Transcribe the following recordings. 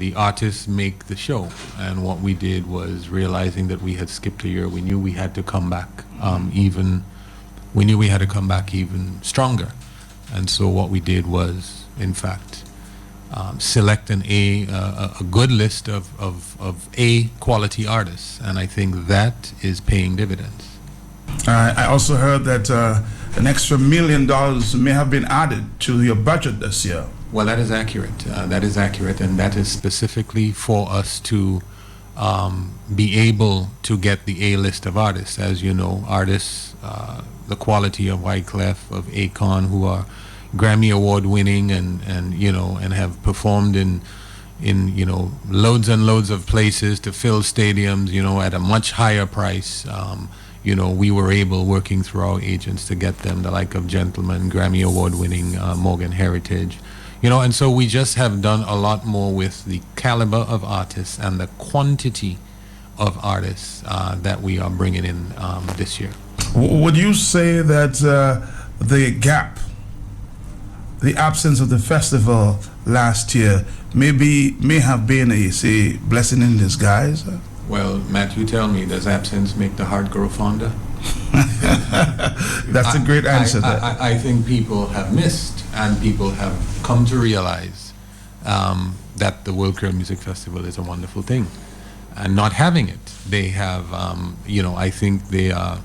the artists make the show. And what we did was, realizing that we had skipped a year, we knew we had to come back even stronger. And so what we did was, in fact, select a good list of A quality artists, and I think that is paying dividends. I also heard that an extra $1 million may have been added to your budget this year. Well, that is accurate. That is accurate, and that is specifically for us to be able to get the A list of artists. As you know, artists, the quality of Wyclef, of Akon, who are Grammy Award winning and have performed in loads and loads of places to fill stadiums, at a much higher price. We were able, working through our agents, to get them the like of Gentleman, Grammy Award winning Morgan Heritage. And so we just have done a lot more with the caliber of artists and the quantity of artists that we are bringing in this year. Would you say that the gap, the absence of the festival last year, may have been a blessing in disguise? Well, Matt, you tell me, does absence make the heart grow fonder? That's a great answer. I think people have missed, and people have come to realize that the World Creole Music Festival is a wonderful thing. And not having it, they have, I think they are,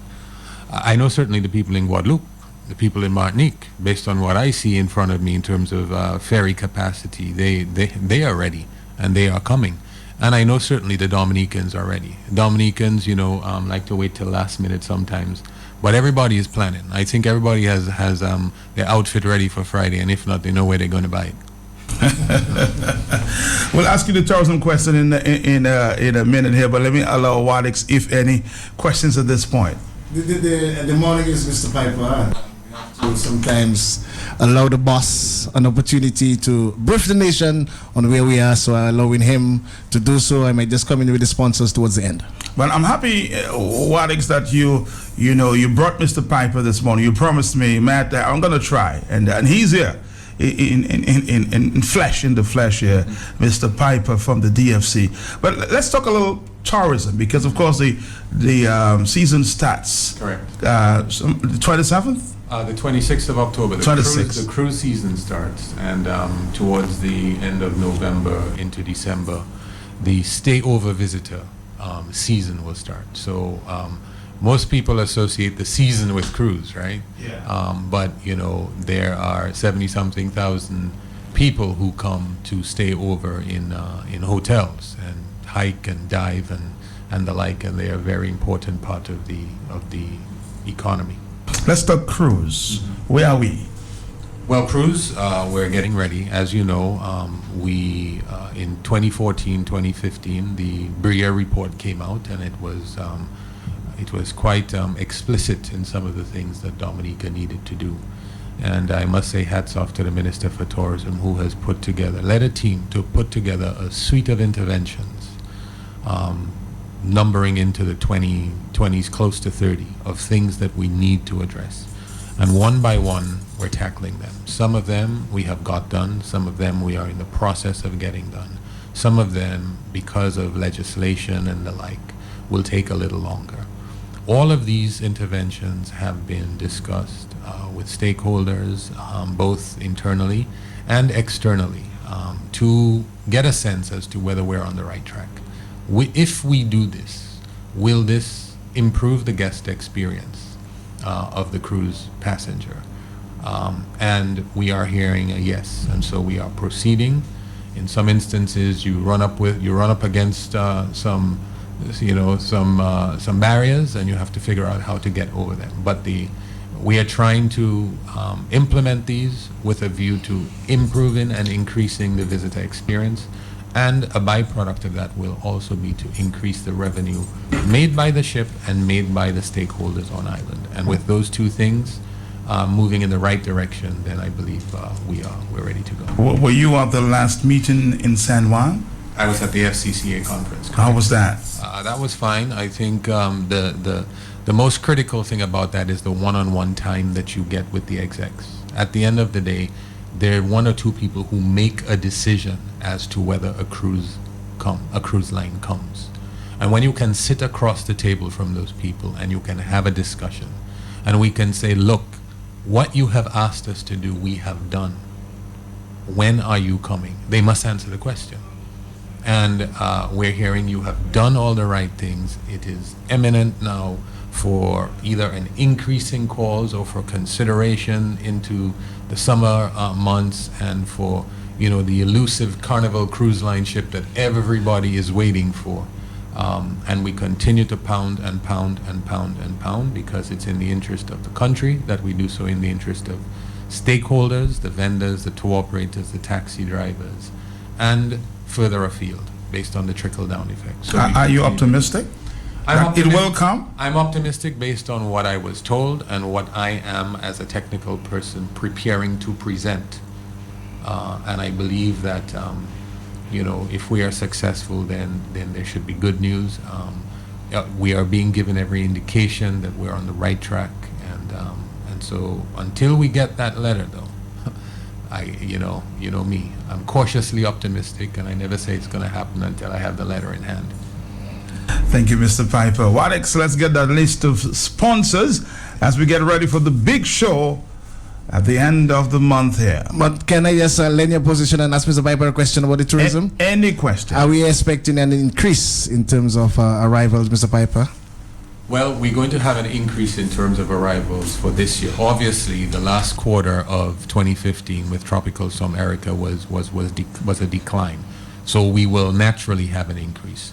I know certainly the people in Guadeloupe, the people in Martinique, based on what I see in front of me in terms of ferry capacity, they are ready, and they are coming. And I know certainly the Dominicans are ready. Dominicans, like to wait till last minute sometimes, but everybody is planning. I think everybody has their outfit ready for Friday, and if not, they know where they're going to buy it. We'll ask you the tourism question in a minute here, but let me allow Wadix, if any, questions at this point. The morning is Mr. Piper. To sometimes allow the boss an opportunity to brief the nation on where we are, so allowing him to do so. I might just come in with the sponsors towards the end. Well, I'm happy, Wadix, that you brought Mr. Piper this morning. You promised me, Matt, that I'm going to try, and he's here in the flesh here, Mr. Piper from the DFC. But let's talk a little tourism, because of course the season starts. Correct. The 27th. The 26th of October, the cruise season starts, and towards the end of November into December, the stay-over visitor season will start. So most people associate the season with cruise, right? Yeah. But there are 70-something thousand people who come to stay over in hotels and hike and dive and the like, and they are a very important part of the economy. Let's talk cruise. Mm-hmm. Where are we? Well, cruise, we're getting ready. As you know, we in 2014, 2015, the Briere report came out, and it was quite explicit in some of the things that Dominica needed to do. And I must say hats off to the Minister for Tourism, who has led a team to put together a suite of interventions, numbering into the 20s, close to 30, of things that we need to address. And one by one, we're tackling them. Some of them we have got done. Some of them we are in the process of getting done. Some of them, because of legislation and the like, will take a little longer. All of these interventions have been discussed with stakeholders, both internally and externally, to get a sense as to whether we're on the right track. If we do this, will this improve the guest experience of the cruise passenger? And we are hearing a yes, and so we are proceeding. In some instances, you run up against some barriers, and you have to figure out how to get over them. But we are trying to implement these with a view to improving and increasing the visitor experience. And a byproduct of that will also be to increase the revenue made by the ship and made by the stakeholders on island. And with those two things moving in the right direction, then I believe we're ready to go. Were you at the last meeting in San Juan? I was at the FCCA conference. Correct? How was that? That was fine. I think the most critical thing about that is the one-on-one time that you get with the execs. At the end of the day, there are one or two people who make a decision as to whether a cruise line comes. And when you can sit across the table from those people and you can have a discussion, and we can say, look, what you have asked us to do, we have done. When are you coming? They must answer the question. And we're hearing you have done all the right things. It is imminent now for either an increase in calls or for consideration into the summer months, and for, you know, the elusive Carnival cruise line ship that everybody is waiting for. And we continue to pound and pound and pound and pound, because it's in the interest of the country that we do so, in the interest of stakeholders, the vendors, the tour operators, the taxi drivers, and further afield, based on the trickle-down effect. So are you optimistic? It will come? I'm optimistic based on what I was told and what I am, as a technical person, preparing to present. And I believe that, you know, if we are successful, then there should be good news. We are being given every indication that we're on the right track, and so until we get that letter, though, you know me, I'm cautiously optimistic, and I never say it's going to happen until I have the letter in hand. Thank you, Mr. Piper. Wadex, let's get that list of sponsors as we get ready for the big show at the end of the month here. But can I just lend your position and ask Mr. Piper a question about the tourism? Any question? Are we expecting an increase in terms of arrivals, Mr. Piper? Well, we're going to have an increase in terms of arrivals for this year. Obviously, the last quarter of 2015 with Tropical Storm Erica was a decline. So we will naturally have an increase.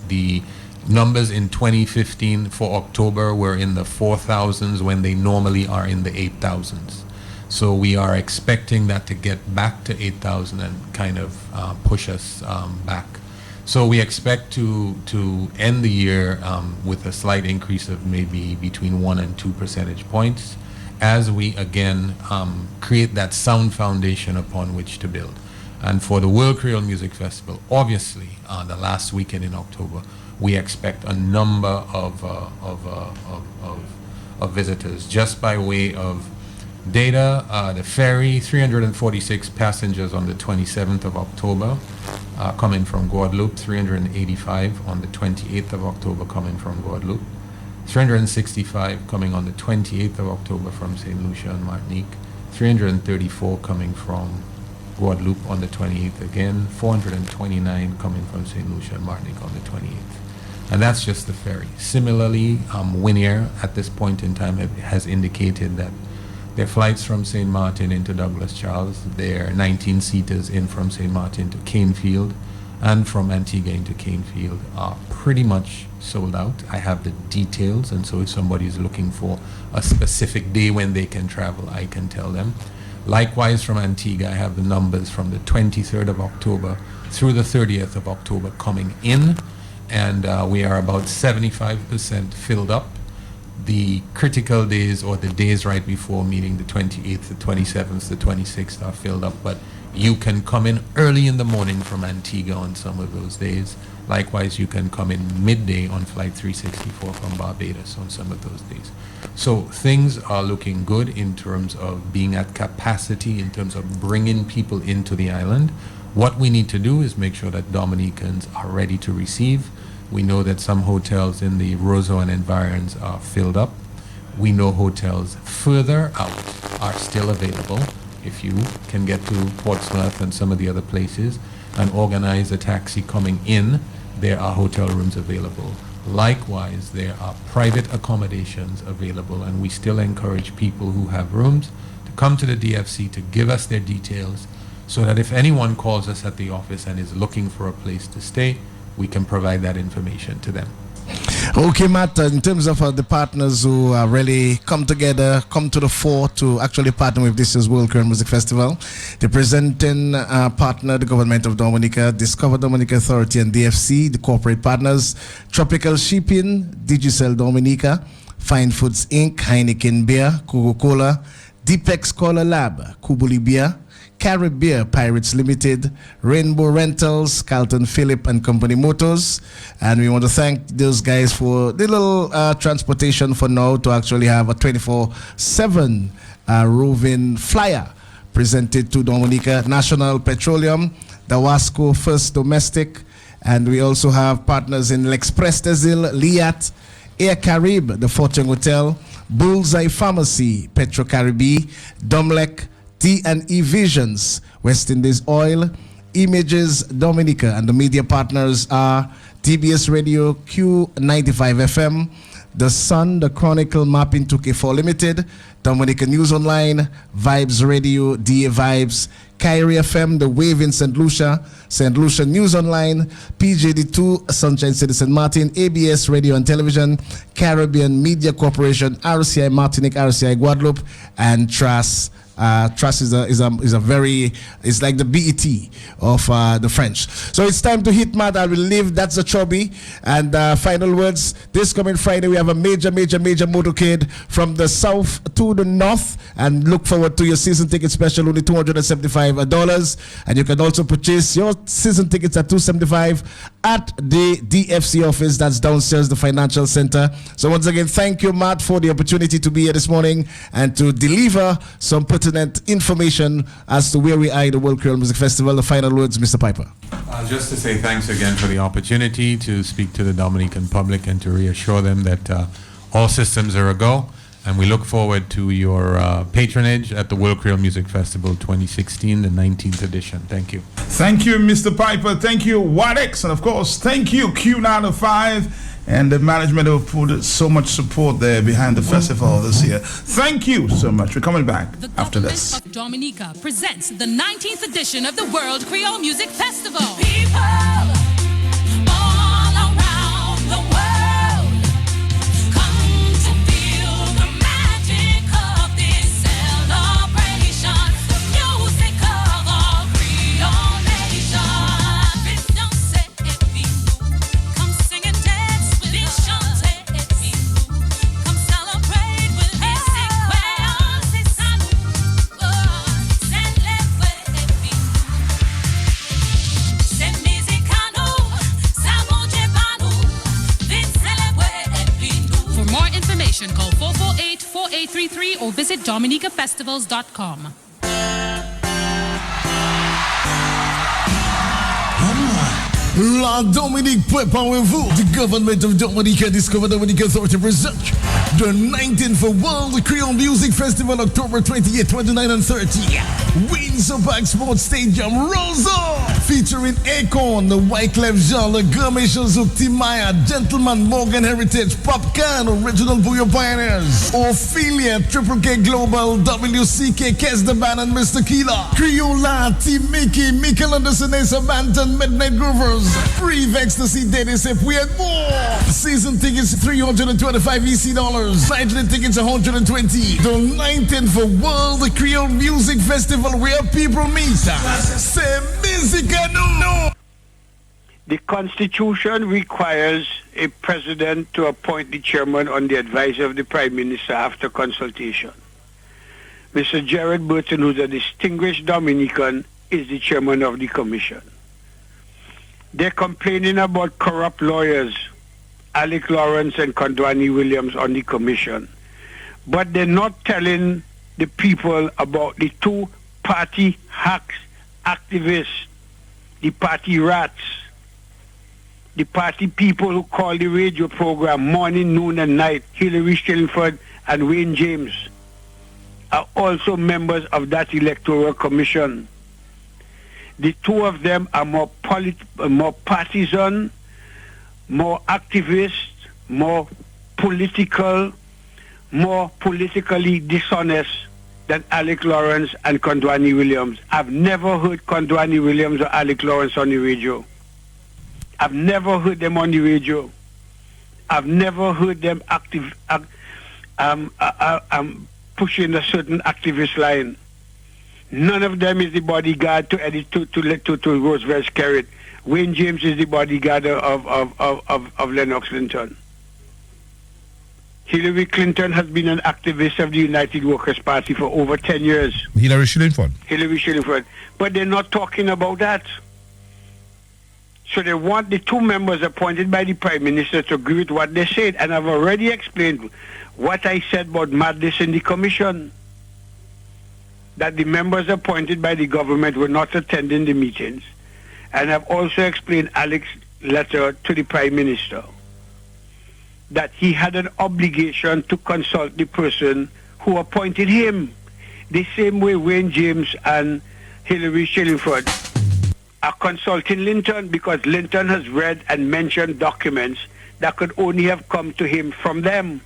The numbers in 2015 for October were in the 4,000s when they normally are in the 8,000s. So we are expecting that to get back to 8,000 and kind of push us back. So we expect to end the year with a slight increase of maybe between 1 and 2 percentage points, as we again create that sound foundation upon which to build. And for the World Creole Music Festival, obviously, the last weekend in October, we expect a number of visitors. Just by way of data, the ferry, 346 passengers on the 27th of October, coming from Guadeloupe, 385 on the 28th of October coming from Guadeloupe, 365 coming on the 28th of October from St. Lucia and Martinique, 334 coming from Guadeloupe on the 28th again, 429 coming from St. Lucia and Martinique on the 28th. And that's just the ferry. Similarly, Winair at this point in time has indicated that their flights from St. Martin into Douglas Charles, their 19-seaters in from St. Martin to Canefield and from Antigua into Canefield are pretty much sold out. I have the details, and so if somebody is looking for a specific day when they can travel, I can tell them. Likewise, from Antigua, I have the numbers from the 23rd of October through the 30th of October coming in, and we are about 75% filled up. The critical days, or the days right before, meaning the 28th, the 27th, the 26th, are filled up, but you can come in early in the morning from Antigua on some of those days. Likewise, you can come in midday on Flight 364 from Barbados on some of those days. So things are looking good in terms of being at capacity, in terms of bringing people into the island. What we need to do is make sure that Dominicans are ready to receive. We know that some hotels in the Roseau and environs are filled up. We know hotels further out are still available. If you can get to Portsmouth and some of the other places and organize a taxi coming in, there are hotel rooms available. Likewise, there are private accommodations available, and we still encourage people who have rooms to come to the DFC to give us their details, so that if anyone calls us at the office and is looking for a place to stay, we can provide that information to them. Okay, Matt, in terms of the partners who really come together, come to the fore to actually partner with this year's World Creole Music Festival, the presenting partner, the Government of Dominica, Discover Dominica Authority and DFC, the corporate partners, Tropical Shipping, Digicel Dominica, Fine Foods Inc., Heineken Beer, Coca-Cola, Deepex Cola Lab, Kubuli Beer, Carib Beer Pirates Limited, Rainbow Rentals, Carlton Phillip and Company Motors. And we want to thank those guys for the little transportation for now to actually have a 24/7 roving flyer presented to Dominica. National Petroleum, Dawasco First Domestic, and we also have partners in L'Express Desil, Liat, Air Carib, the Fortune Hotel, Bullseye Pharmacy, Petro Caribe, Domlec, T&E Visions, West Indies Oil, Images Dominica, and the media partners are TBS Radio Q95 FM, The Sun, The Chronicle, Mapping 2K4 Limited, Dominica News Online, Vibes Radio, DA Vibes, Kyrie FM, The Wave in St. Lucia News Online, PJD2, Sunshine City St. Martin, ABS Radio and Television, Caribbean Media Corporation, RCI Martinique, RCI Guadeloupe, and TRAS. TRAS is like the BET of the French. So it's time to hit mad. I will leave. That's the chubby. And final words. This coming Friday, we have a major motorcade from the south to the north. And look forward to your season ticket special, only $275. And you can also purchase your season tickets at $275 at the DFC office. That's downstairs, the financial center. So once again, thank you, Matt, for the opportunity to be here this morning and to deliver some pertinent information as to where we are in the World Creole Music Festival. The final words, Mr. Piper. Just to say thanks again for the opportunity to speak to the Dominican public and to reassure them that all systems are a go. And we look forward to your patronage at the World Creole Music Festival 2016, the 19th edition. Thank you. Thank you, Mr. Piper. Thank you, Wadex. And of course, thank you, Q95. And the management have put so much support there behind the festival this year. Thank you so much. We're coming back after this. The government of Dominica presents the 19th edition of the World Creole Music Festival. People all around the world come to feel the magic of this celebration. The music of all Creole nations. It don't say it be new. Come sing and dance with it. Chante it be new. Come celebrate with it. C'est quoi, c'est ça nous. Célébrer it be new. C'est musique à nous. Ça monte pas nous. Vite célébrer it be new. For more information, call 448-4833 or visit dominicafestivals.com. La Dominique, préparez-vous. The government of Dominica, Discover Dominica Authority presents the 19th World Creole Music Festival, October 28, 29, and 30. Windsor Park Sports Stadium, Rosa, featuring Acorn, the Wyclef Jean, the Gomeshans of Timaya, Gentleman, Morgan Heritage, Popcan, Original Bouillon Pioneers, Ophelia, Triple K Global, WCK, Kes the Band, and Mr. Keela, Creola, Team Mickey, Michael Anderson, Ace of Banton, Midnight Groovers, Brief Ecstasy, Dennis If, we had more. Season tickets $325 EC dollars, nightly tickets $120. The 19th World Creole Music Festival where people meet. C'est musica no. The Constitution requires a president to appoint the chairman on the advice of the Prime Minister after consultation. Mr. Jared Burton, who's a distinguished Dominican, is the chairman of the commission. They're complaining about corrupt lawyers, Alec Lawrence and Condwani Williams, on the commission. But they're not telling the people about the two party hacks, activists, the party rats, the party people who call the radio program morning, noon, and night, Hillary Shillingford and Wayne James, are also members of that electoral commission. The two of them are more partisan, more activist, more political, more politically dishonest than Alec Lawrence and Condwani Williams. I've never heard Condwani Williams or Alec Lawrence on the radio. I've never heard them on the radio. I've never heard them pushing a certain activist line. None of them is the bodyguard to Roosevelt Skerritt. Wayne James is the bodyguard of Lennox Linton. Hillary Clinton has been an activist of the United Workers' Party for over 10 years. Hillary Shillingford. Hillary Shillingford. But they're not talking about that. So they want the two members appointed by the Prime Minister to agree with what they said. And I've already explained what I said about madness in the commission. that the members appointed by the government were not attending the meetings, and have also explained Alex's letter to the Prime Minister that he had an obligation to consult the person who appointed him, the same way Wayne James and Hillary Shillingford are consulting Linton, because Linton has read and mentioned documents that could only have come to him from them.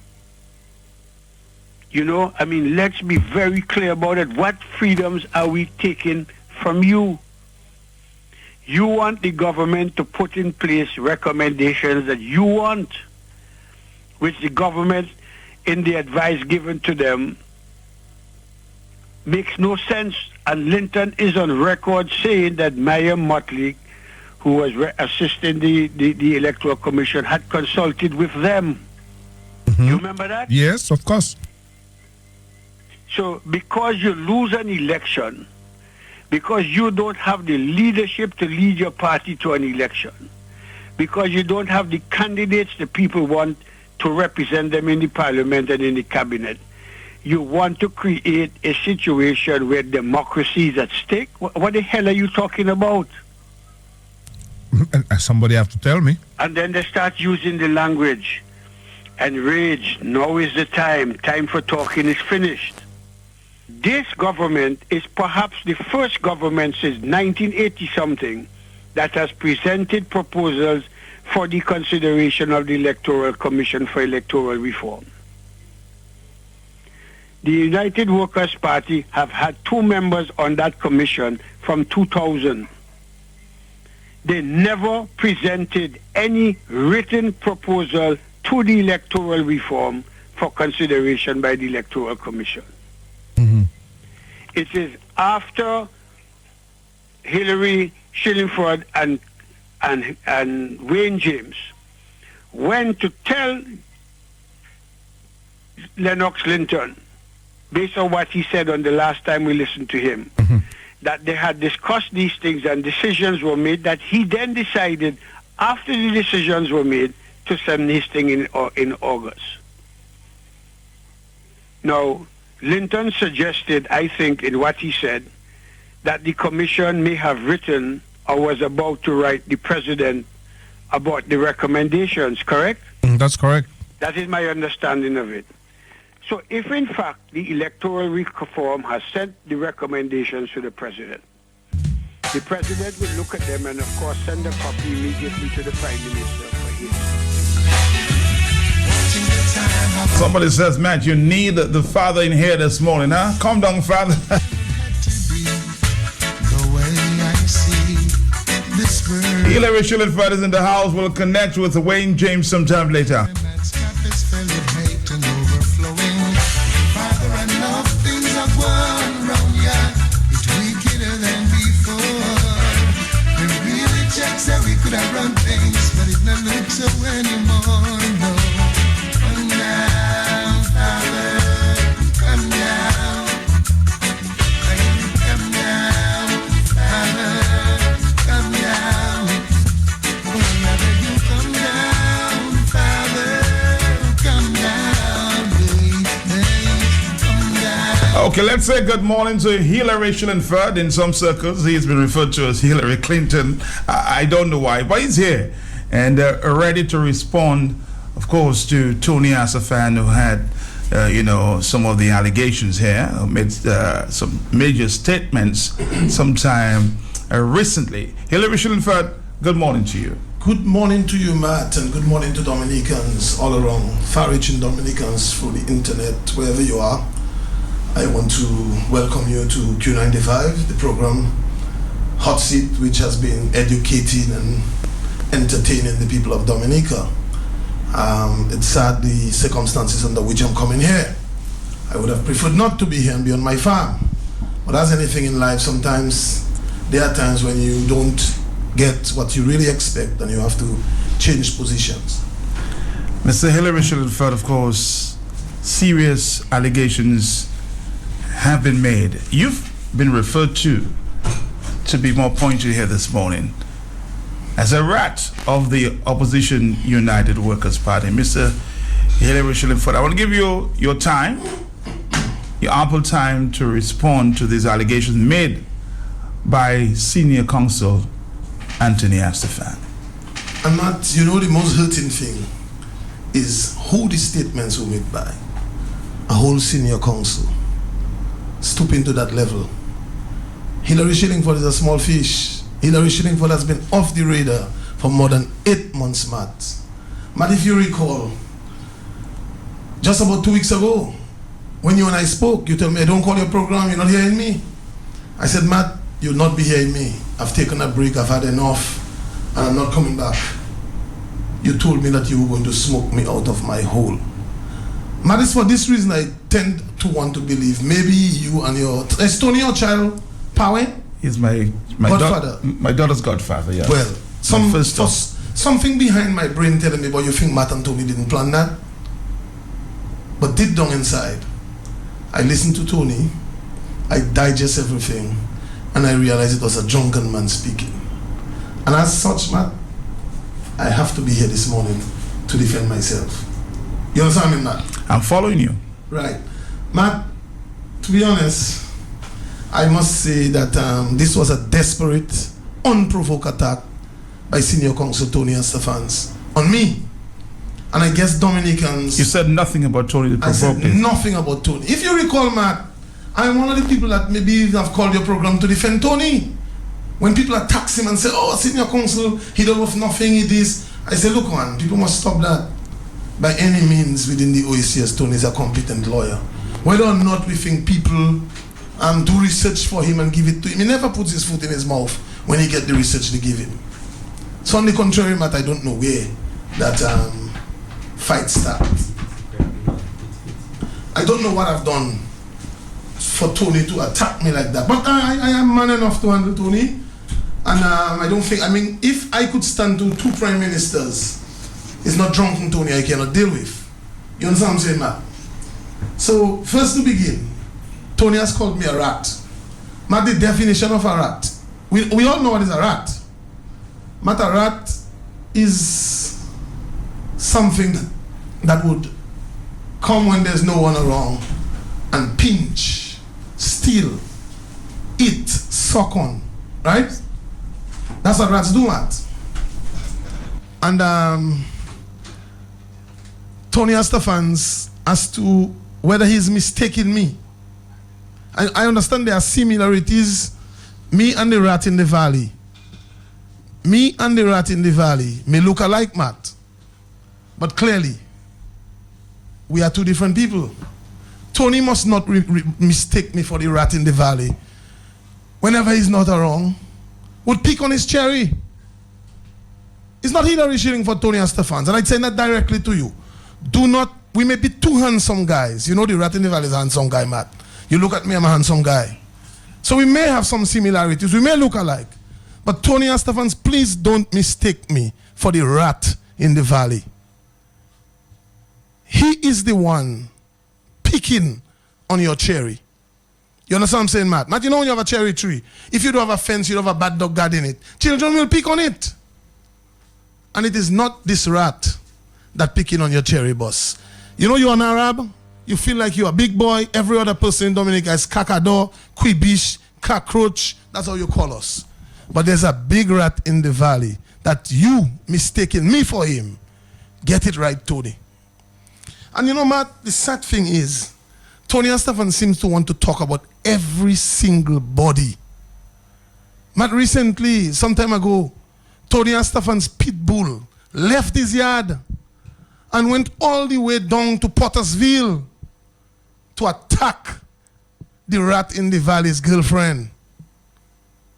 You know, I mean, let's be very clear about it. What freedoms are we taking from you? You want the government to put in place recommendations that you want, which the government, in the advice given to them, makes no sense. And Linton is on record saying that Maya Motley, who was assisting the Electoral Commission, had consulted with them. You remember that? Yes, of course. So because you lose an election, because you don't have the leadership to lead your party to an election, because you don't have the candidates the people want to represent them in the parliament and in the cabinet, you want to create a situation where democracy is at stake? What the hell are you talking about? Somebody have to tell me. And then they start using the language. Enraged, now is the time for talking is finished. This government is perhaps the first government since 1980-something that has presented proposals for the consideration of the Electoral Commission for electoral reform. The United Workers' Party have had 2 members on that commission from 2000. They never presented any written proposal to the electoral reform for consideration by the Electoral Commission. It is after Hillary Shillingford and Wayne James went to tell Lennox Linton, based on what he said on the last time we listened to him, that they had discussed these things and decisions were made, that he then decided, after the decisions were made, to send this thing in August. Now, Linton suggested, I think, in what he said, that the commission may have written or was about to write the president about the recommendations, correct? That's correct. That is my understanding of it. So if in fact the electoral reform has sent the recommendations to the president will look at them and of course send a copy immediately to the Prime Minister for his. Somebody says, Matt, you need the father in here this morning, huh? Calm down, father. Hillary Shillingford is in the house. We'll connect with Wayne James sometime later. Okay, let's say good morning to Hillary Shillingford. In some circles, he's been referred to as Hillary Clinton. I don't know why, but he's here and ready to respond, of course, to Tony Asafan, who had, some of the allegations here, made some major statements sometime recently. Hillary Shillingford, good morning to you. Good morning to you, Matt, and good morning to Dominicans all around, far-reaching Dominicans through the internet, wherever you are. I want to welcome you to Q95, the program Hot Seat, which has been educating and entertaining the people of Dominica. It's sad the circumstances under which I'm coming here. I would have preferred not to be here and be on my farm. But as anything in life, sometimes there are times when you don't get what you really expect and you have to change positions. Mr. Hillary Shillingford, of course, serious allegations have been made. You've been referred to be more pointed here this morning, as a rat of the opposition United Workers' Party. Mr. Hillary Shillingford, I want to give you your time ample time to respond to these allegations made by senior counsel Anthony Astafan. And Matt, you know the most hurting thing is who the statements were made by. A whole senior counsel stooping to that level. Hillary Shillingford is a small fish. Hillary Shillingford has been off the radar for more than 8 months, Matt. Matt, if you recall, just about 2 weeks ago, when you and I spoke, you told me, I don't call your program, you're not hearing me. I said, Matt, you'll not be hearing me. I've taken a break, I've had enough, and I'm not coming back. You told me that you were going to smoke me out of my hole. Matt, it's for this reason I tend to want to believe maybe you and your... Is Tony your child, Power? He's my Godfather. My daughter's godfather, yeah. Well, first something behind my brain telling me, but you think Matt and Tony didn't plan that? But deep down inside, I listened to Tony, I digest everything, and I realized it was a drunken man speaking. And as such, Matt, I have to be here this morning to defend myself. You understand me, Matt? I'm following you. Right. Matt, to be honest, I must say that this was a desperate, unprovoked attack by Senior Counsel Tony Astafans on me. And I guess Dominicans... You said nothing about Tony that I provoked said it. nothing about Tony. If you recall, Matt, I'm one of the people that maybe have called your program to defend Tony. When people attack him and say, oh, Senior Counsel, he don't have nothing, he this. I say, look, man, people must stop that. By any means within the OACS, Tony is a competent lawyer. Whether or not we think people do research for him and give it to him, he never puts his foot in his mouth when he get the research they give him. So on the contrary, Matt, I don't know where that fight starts. I don't know what I've done for Tony to attack me like that. But I am man enough to handle Tony. And I don't think, I mean, if I could stand to 2 prime ministers, it's not drunken Tony I cannot deal with. You understand what I'm saying, Matt? So, first to begin, Tony has called me a rat. Matt, the definition of a rat. We all know what is a rat. Matt, a rat is something that would come when there's no one around and pinch, steal, eat, suck on, right? That's what rats do, Matt. And Tony Astafans as to whether he's mistaken me. I understand there are similarities. Me and the rat in the valley. Me and the rat in the valley may look alike, Matt. But clearly, we are 2 different people. Tony must not mistake me for the rat in the valley. Whenever he's not around, would pick on his cherry. It's not Hillary Shillingford, Tony Astafans. And I'd say that directly to you. Do not, we may be 2 handsome guys. You know the rat in the valley is a handsome guy, Matt. You look at me, I'm a handsome guy. So we may have some similarities. We may look alike. But Tony Astafans, please don't mistake me for the rat in the valley. He is the one picking on your cherry. You understand what I'm saying, Matt? Matt, you know when you have a cherry tree, if you don't have a fence, you don't have a bad dog guard in it, children will pick on it. And it is not this rat that picking on your cherry bus. You know you're an Arab, you feel like you're a big boy, every other person in Dominica is kakador, quibish, cockroach, that's how you call us. But there's a big rat in the valley that you mistaken me for him. Get it right, Tony. And you know, Matt, the sad thing is, Tony Astafan seems to want to talk about every single body. Matt, recently, some time ago, Tony Astafan's pit bull left his yard and went all the way down to Pottersville to attack the rat in the valley's girlfriend.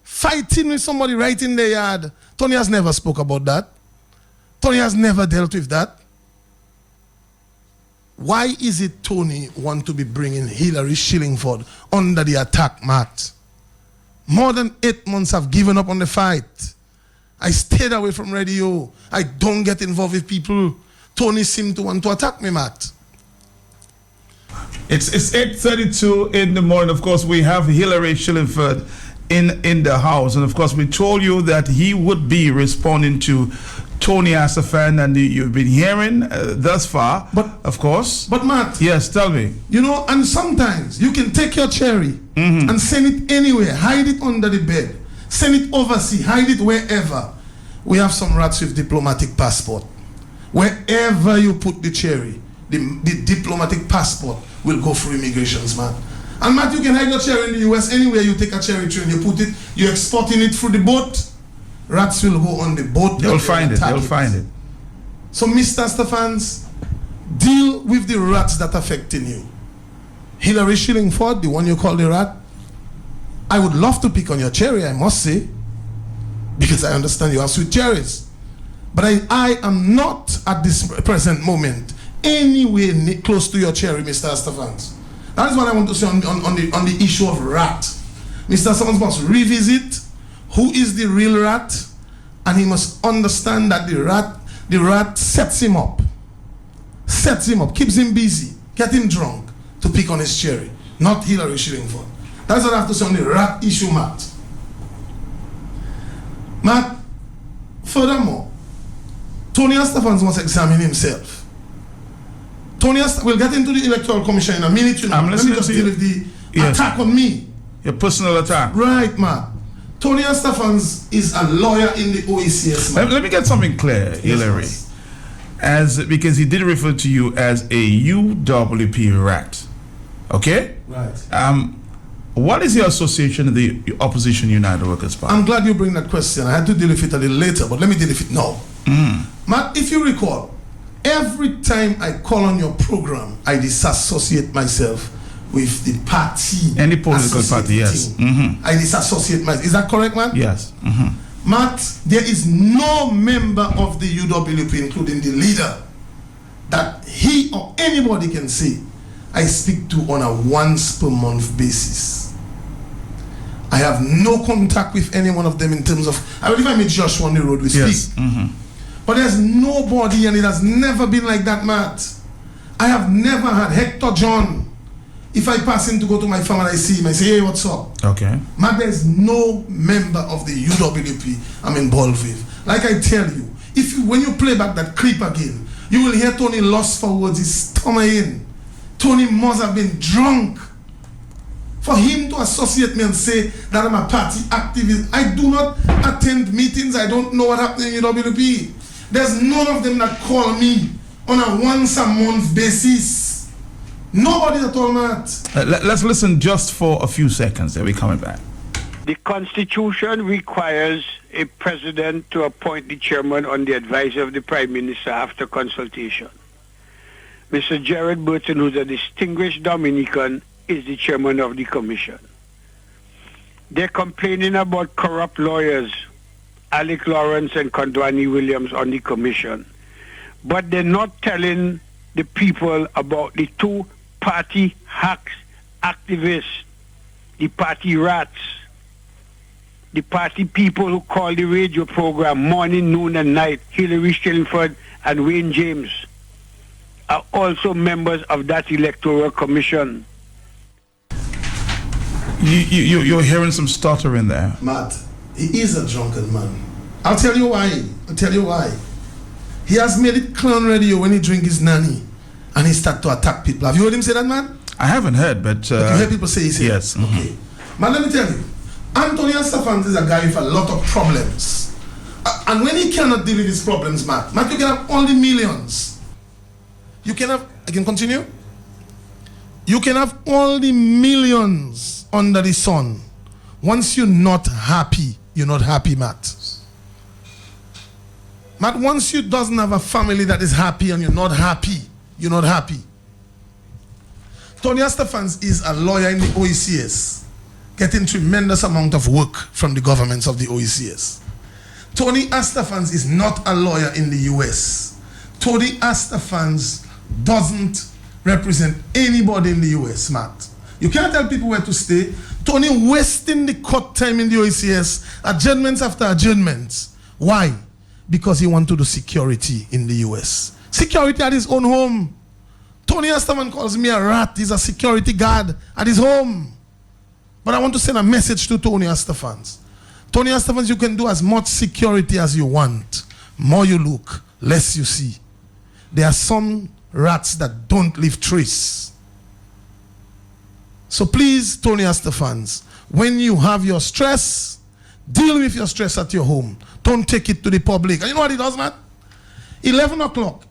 Fighting with somebody right in the yard. Tony has never spoke about that. Tony has never dealt with that. Why is it Tony want to be bringing Hillary Shillingford under the attack, Matt? More than 8 months I've given up on the fight. I stayed away from radio. I don't get involved with people. Tony seemed to want to attack me, Matt. It's 8:32 in the morning. Of course, we have Hillary Shillingford in the house. And of course, we told you that he would be responding to Tony Astafan, and you've been hearing thus far, But- of course. But Matt, Yes, tell me. you know, and sometimes you can take your cherry Mm-hmm. and send it anywhere, hide it under the bed, send it overseas, hide it wherever. We have some rats with diplomatic passport. Wherever you put the cherry, the diplomatic passport will go through immigrations, man. And Matt, you can hide your cherry in the US anywhere. You take a cherry tree and you put it, you're exporting it through the boat. Rats will go on the boat. They'll and find it. attack They'll find it. So, Mr. Stephans, deal with the rats that are affecting you. Hillary Shillingford, the one you call the rat, I would love to pick on your cherry, I must say, because I understand you have sweet cherries. But I am not at this present moment anywhere close to your cherry, Mr. Stephans. That is what I want to say on the issue of rat. Mr. Stephans must revisit who is the real rat, and he must understand that the rat sets him up, keeps him busy, get him drunk to pick on his cherry, not Hillary Shillingford. That's what I have to say on the rat issue, Matt. Matt, furthermore, Tony Astafans must examine himself. We'll get into the Electoral Commission in a minute. You know. I'm Let listening me just to deal you. with the Yes. attack on me. Your personal attack. Right, Matt. Tony Astafans is a lawyer in the OECS, man. Let me get something clear, Hillary. Because he did refer to you as a UWP rat. Okay? Right. What is your association of the Opposition United Workers Party? I'm glad you bring that question. I had to deal with it a little later, but let me deal with it now. Matt, if you recall, every time I call on your program, I disassociate myself with the party. Any political party, yes. associating. I disassociate myself. Is that correct, man? Yes. Matt, there is no member of the UWP, including the leader, that he or anybody can say I speak to on a once per month basis. I have no contact with any one of them in terms of, I believe I meet Joshua on the road, we Yes. speak. But there's nobody, and it has never been like that, Matt. I have never had Hector John. If I pass him to go to my farm and I see him, I say, hey, what's up? Okay. Matt, there's no member of the UWP I'm involved with. Like I tell you, when you play back that clip again, you will hear Tony lost for words, his stomach in. Tony must have been drunk. For him to associate me and say that I'm a party activist, I do not attend meetings, I don't know what happened in UWP. There's none of them that call me on a once a month basis. Nobody at all, Matt. Let's listen just for a few seconds. Then we're coming back. The Constitution requires a president to appoint the chairman on the advice of the Prime Minister after consultation. Mr. Jared Burton, who's a distinguished Dominican, is the chairman of the commission. They're complaining about corrupt lawyers, Alec Lawrence and Kondwani Williams, on the commission. But they're not telling the people about the two party hacks, activists, the party rats, the party people who call the radio program morning, noon, and night, Hillary Shillingford and Wayne James, are also members of that Electoral Commission. You're hearing some stuttering there. Matt, he is a drunken man. I'll tell you why. He has made it clear on radio when he drink his nanny and he start to attack people. Have you heard him say that, man? I haven't heard, but You hear people say he said yes. Okay. Man, let me tell you, Antonio Stephans is a guy with a lot of problems. And when he cannot deal with his problems, Matt, you can have all the millions. You can have, I can continue? You can have all the millions under the sun. Once you're not happy, Matt. Matt, once you doesn't have a family that is happy and you're not happy. Tony Stephans is a lawyer in the OECS, getting tremendous amount of work from the governments of the OECS. Tony Stephans is not a lawyer in the US. Tony Stephans doesn't represent anybody in the US, Matt. You can't tell people where to stay. Tony wasting the court time in the OECS, adjournments after adjournments. Why? Because he wants to do security in the US. Security at his own home. Tony Astaman calls me a rat. He's a security guard at his home. But I want to send a message to Tony Astafans. Tony Astafans, you can do as much security as you want more you look, less you see. There are some rats that don't leave trace. So please, Tony Astafans, when you have your stress, deal with your stress at your home. Don't take it to the public. And you know what he does, Matt? 11 o'clock,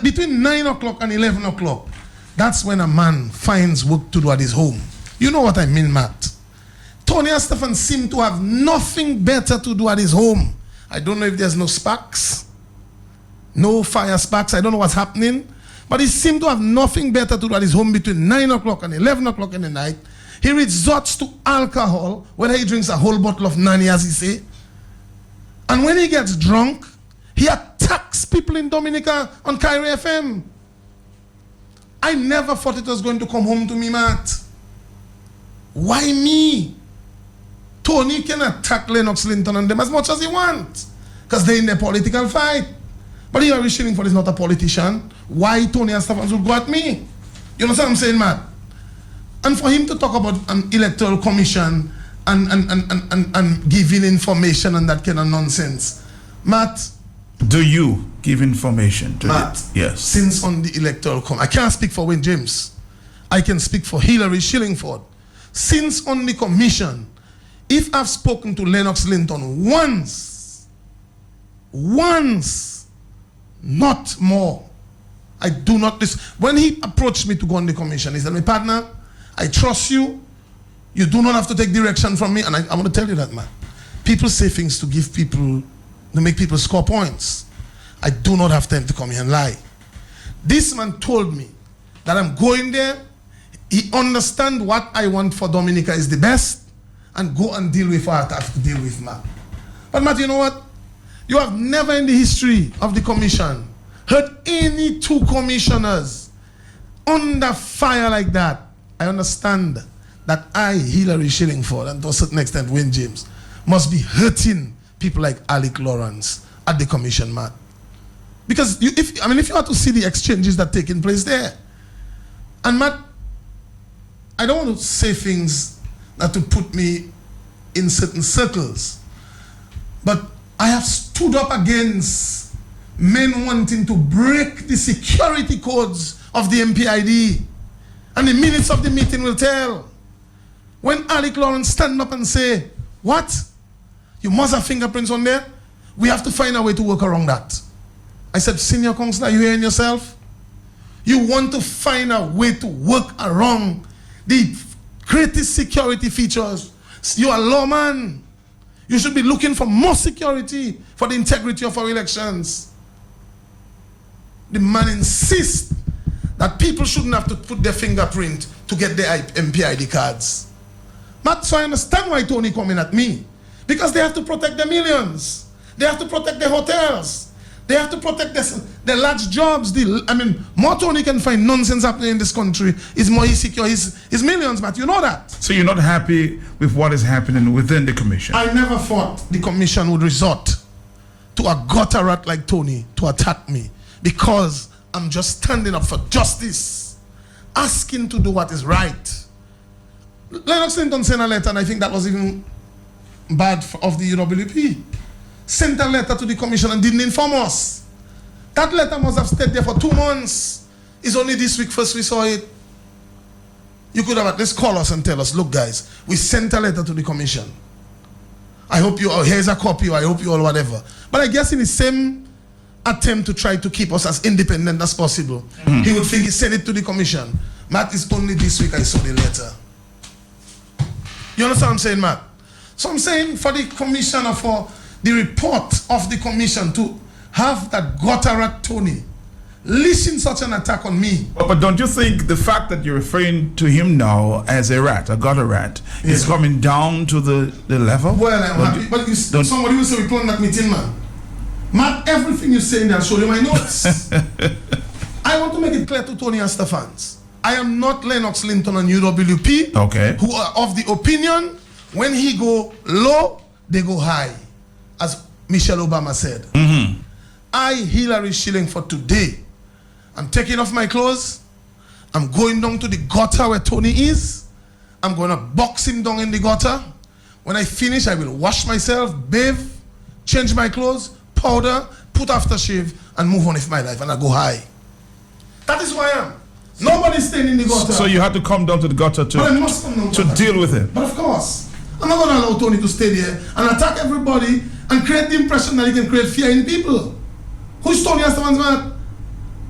between 9 o'clock and 11 o'clock, that's when a man finds work to do at his home. You know what I mean, Matt? Tony Astafan seemed to have nothing better to do at his home. I don't know if there's no sparks, no fire sparks. I don't know what's happening. But he seemed to have nothing better to do at his home between 9 o'clock and 11 o'clock in the night. He resorts to alcohol, whether he drinks a whole bottle of Nani, as he say. And when he gets drunk, he attacks people in Dominica on Kyrie FM. I never thought it was going to come home to me, Matt. Why me? Tony can attack Lennox Linton and them as much as he wants, because they're in a political fight. But Hillary Shillingford is not a politician. Why Tony Astafans would go at me? You know what I'm saying, Matt? And for him to talk about an electoral commission and giving information and that kind of nonsense, Matt. Do you give information to Matt, Yes. Since on the electoral commission, I can't speak for Wayne James. I can speak for Hillary Shillingford. Since on the commission, if I've spoken to Lennox Linton once, not more, I do not listen. When he approached me to go on the commission, he said, my partner, I trust you. You do not have to take direction from me. And I'm going to tell you that, man. People say things to give people, to make people score points. I do not have time to come here and lie. This man told me that I'm going there. He understands what I want for Dominica is the best, and go and deal with what I have to deal with, man. But Matt, you know what? You have never in the history of the commission heard any two commissioners under fire like that. I understand that I, Hillary Shillingford, and to a certain extent Wayne James, must be hurting people like Alec Lawrence at the commission, Matt. Because if you have to see the exchanges that taking place there, and Matt, I don't want to say things that to put me in certain circles, but I have stood up against men wanting to break the security codes of the MPID, and the minutes of the meeting will tell. When Alec Lawrence stand up and say, what? You must have fingerprints on there? We have to find a way to work around that. I said, Senior Councillor, you hearing yourself? You want to find a way to work around the greatest security features. You are a lawman. You should be looking for more security for the integrity of our elections. The man insists that people shouldn't have to put their fingerprint to get their MPID cards. Matt, so I understand why Tony coming at me. Because they have to protect their millions. They have to protect their hotels. They have to protect their large jobs. More Tony can find nonsense happening in this country, is more he secure his millions, Matt. You know that. So you're not happy with what is happening within the commission? I never thought the commission would resort to a gutter rat like Tony to attack me, because I'm just standing up for justice, asking to do what is right. Lennox Linton sent a letter, and I think that was even bad of the UWP. Sent a letter to the commission and didn't inform us. That letter must have stayed there for 2 months. It's only this week first we saw it. You could have at least call us and tell us, look guys, we sent a letter to the commission. I hope you all, here's a copy, or I hope you all whatever. But I guess in the same attempt to try to keep us as independent as possible, he would think he sent it to the commission. Matt, it's only this week I saw the letter. You understand what I'm saying, Matt? So I'm saying for the commissioner, for the report of the commission to have that gutter rat Tony leashing such an attack on me. But don't you think the fact that you're referring to him now as a rat, a gutter rat, is coming down to the level? Well, I'm happy. But somebody will say we plan that meeting, man. Matt, everything you say in there, I'll show you my notes. I want to make it clear to Tony Astafans. I am not Lennox Linton and UWP, okay, who are of the opinion when he go low, they go high, as Michelle Obama said. I, Hillary Shillingford, today, I'm taking off my clothes. I'm going down to the gutter where Tony is. I'm going to box him down in the gutter. When I finish, I will wash myself, bathe, change my clothes, powder, put aftershave, and move on with my life, and I go high. That is who I am. Nobody's staying in the gutter. So you had to come down to the gutter But I must come down to deal with it. But of course, I'm not going to allow Tony to stay there and attack everybody and create the impression that he can create fear in people. Who's Tony Esteban's man?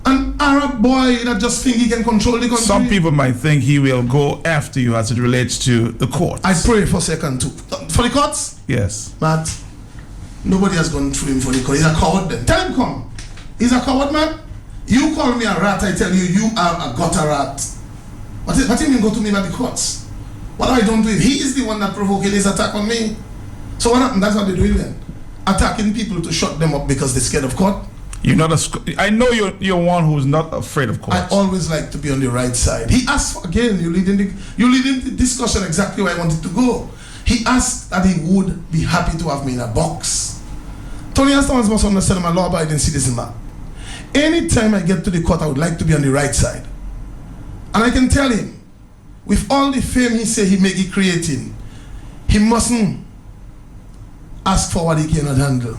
An Arab boy that just think he can control the country. Some people might think he will go after you as it relates to the court. I pray for a second too. For the courts? Yes. Matt, nobody has gone through him for the court. He's a coward then. Tell him come. He's a coward, man. You call me a rat, I tell you, you are a gutter rat. What do you mean go to me by the courts? What have I done to him? He is the one that provoked his attack on me. So what happened? That's what they're doing then. Attacking people to shut them up because they're scared of court. You're not I know you're one who's not afraid of courts. I always like to be on the right side. He asked for, again, you leading the discussion exactly where I wanted to go. He asked that he would be happy to have me in a box. Tony Aston must understand I'm a law-abiding citizen, man. Anytime I get to the court, I would like to be on the right side. And I can tell him, with all the fame he say he may be creating, he mustn't ask for what he cannot handle.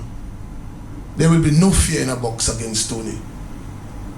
There will be no fear in a box against Tony.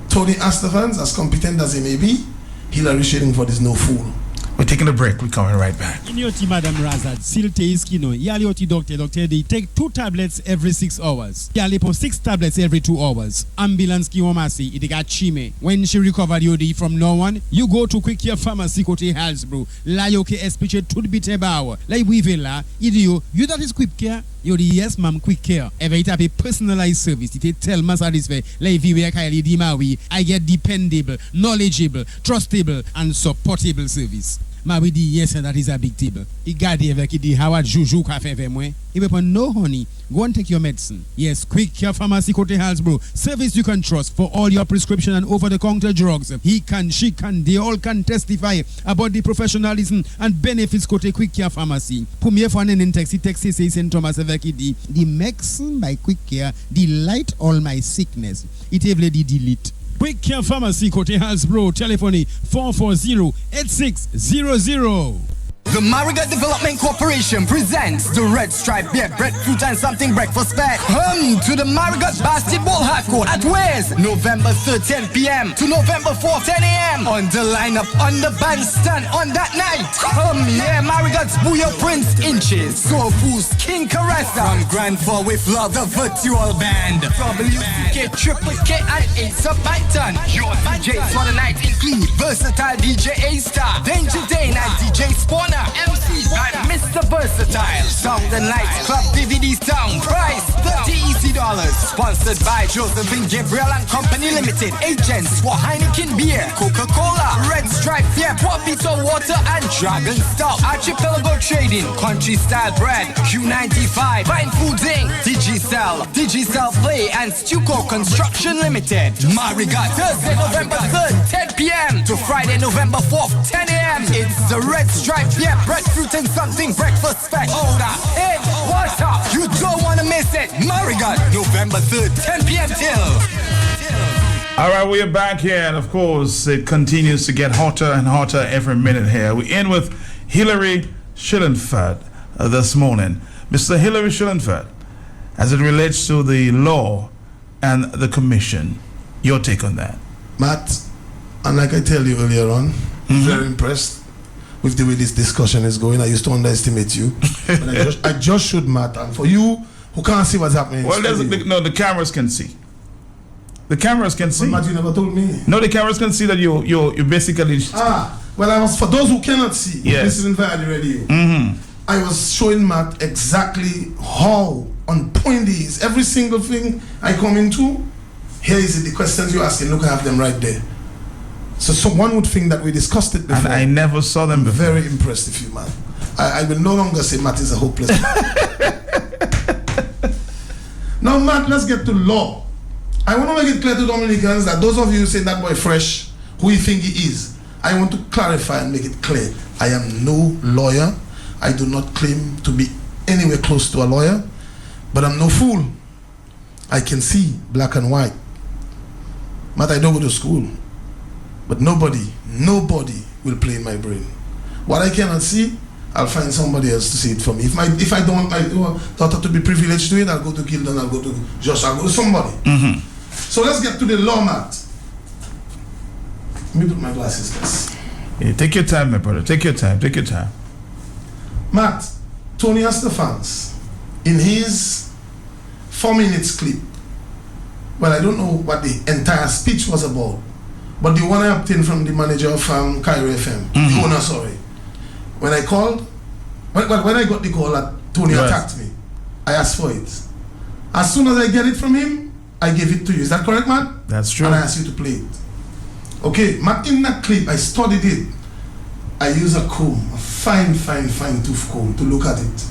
Tony Astafans, as competent as he may be, Hillary Shillingford is no fool. We're taking a break. We're coming right back. Inyoti Madam Razad, silte iskino, yali oti doctor, they take 2 tablets every 6 hours. Yali po 6 tablets every 2 hours. Ambulance ki omasi, it got chime. When she recovered yodi from no one, you go to Quick Care Pharmacy kote Halsbro. La yoke espiche tout bite bawa. La iwive la, idio, you that is Quick Care? Yodi yes ma'am Quick Care. Ever it have a personalized service. It tell ma satisfait. La iwiwe kaili di mawi. I get dependable, knowledgeable, trustable, and supportable service. Ma we di yes, and that is a big table. I got the avec di Howard Juju cafe ve moi. If you no honey, go and take your medicine. Yes, Quick Care Pharmacy Kote Halsbro. Service you can trust for all your prescription and over-the-counter drugs. He can, she can, they all can testify about the professionalism and benefits Kote Quick Care Pharmacy. Premier for an taxi say St. Thomas avec di medicine by Quick Care delight all my sickness. It evle di delete. Quick Care Pharmacy Kote Halsbro. Telephone 440-8600. The Marigot Development Corporation presents the Red Stripe Beer Breadfruit and Something Breakfast Fair. Come to the Marigot Basketball Hardcore at Ways, November 3rd, 10 p.m. to November 4th, 10 a.m. On the lineup on the bandstand on that night. Come here, Marigot's Booyah Prince Inches, Soulfoo's King Caressa, from Grand Fall with Love, the Virtual Band, WCK, Triple K, and Ace of Python. Your DJs for the night include versatile DJ A-Star, Danger Dane, and DJ Spawner. MC by Mr. Versatile. Sound and Lights Club DVD Sound. Price $30 EC. Sponsored by Josephine Gabriel and Company Limited. Agents for Heineken Beer, Coca-Cola, Red Stripe Beer, Papito Water, and Dragon Stout. Archipelago Trading, Country Style Bread, Q95, Fine Foods Inc., Digicel Play, and Stuco Construction Limited. Marigot, Thursday, November 3rd, 10 p.m. to Friday, November 4th, 10 a.m. It's the Red Stripe Beer Breadfruit and Something Breakfast Special. Order in water. You don't want to miss it. Marigot, November 3rd, 10 p.m. till. All right, we are back here, and of course, it continues to get hotter and hotter every minute here. We're in with Hillary Shillingford this morning. Mr. Hillary Shillingford, as it relates to the law and the commission, your take on that? Matt, and like I tell you earlier on, very impressed with the way this discussion is going. I used to underestimate you. But I just should, Matt. And for you who can't see what's happening. Well, the cameras can see. The cameras can see. But Matt, you never told me. No, the cameras can see that you basically. Well, I was, for those who cannot see, yes. This isn't via the radio. I was showing Matt exactly how on point he is. Every single thing I come into, here is the questions you're asking. Look, I have them right there. So someone would think that we discussed it before. And I never saw them before. Very impressed with you, man. I will no longer say Matt is a hopeless man. Now, Matt, let's get to law. I want to make it clear to Dominicans that those of you who say that boy fresh, who you think he is, I want to clarify and make it clear. I am no lawyer. I do not claim to be anywhere close to a lawyer, but I'm no fool. I can see black and white. Matt, I don't go to school. But nobody will play in my brain. What I cannot see, I'll find somebody else to see it for me. If I don't want my daughter to be privileged to it, I'll go to Gildon, I'll go to Josh, I'll go to somebody. So let's get to the law, Matt. Let me put my glasses first. Yeah, take your time, my brother. Take your time. Take your time. Matt, Tony Estefans, in his 4 minutes clip, well, I don't know what the entire speech was about, but the one I obtained from the manager of Cairo FM, the owner, sorry. When I called, when I got the call that Tony attacked me, I asked for it. As soon as I get it from him, I gave it to you. Is that correct, Matt? That's true. And I asked you to play it. Okay, Matt, in that clip, I studied it. I used a comb, a fine tooth comb to look at it.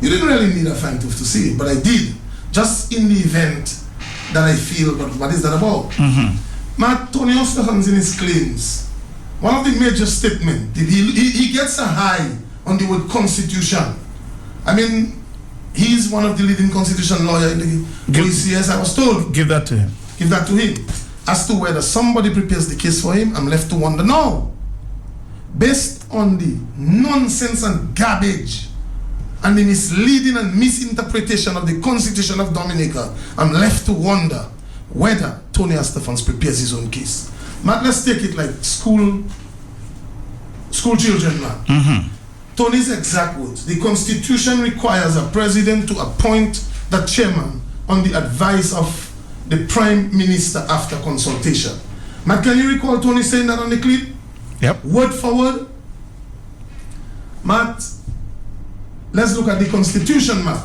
You didn't really need a fine tooth to see it, but I did, just in the event that I feel, but what is that about? Matt, Tony Estefans in his claims, one of the major statements, he gets a high on the word constitution. I mean, he's one of the leading constitution lawyers in the OECS, I was told. Give that to him. Give that to him. As to whether somebody prepares the case for him, I'm left to wonder now. Based on the nonsense and garbage and the misleading and misinterpretation of the Constitution of Dominica, I'm left to wonder whether Tony Estefans prepares his own case. Matt, let's take it like school children, man. Tony's exact words: the Constitution requires a president to appoint the chairman on the advice of the Prime Minister after consultation. Matt, can you recall Tony saying that on the clip? Yep. Word for word. Matt, let's look at the Constitution, Matt.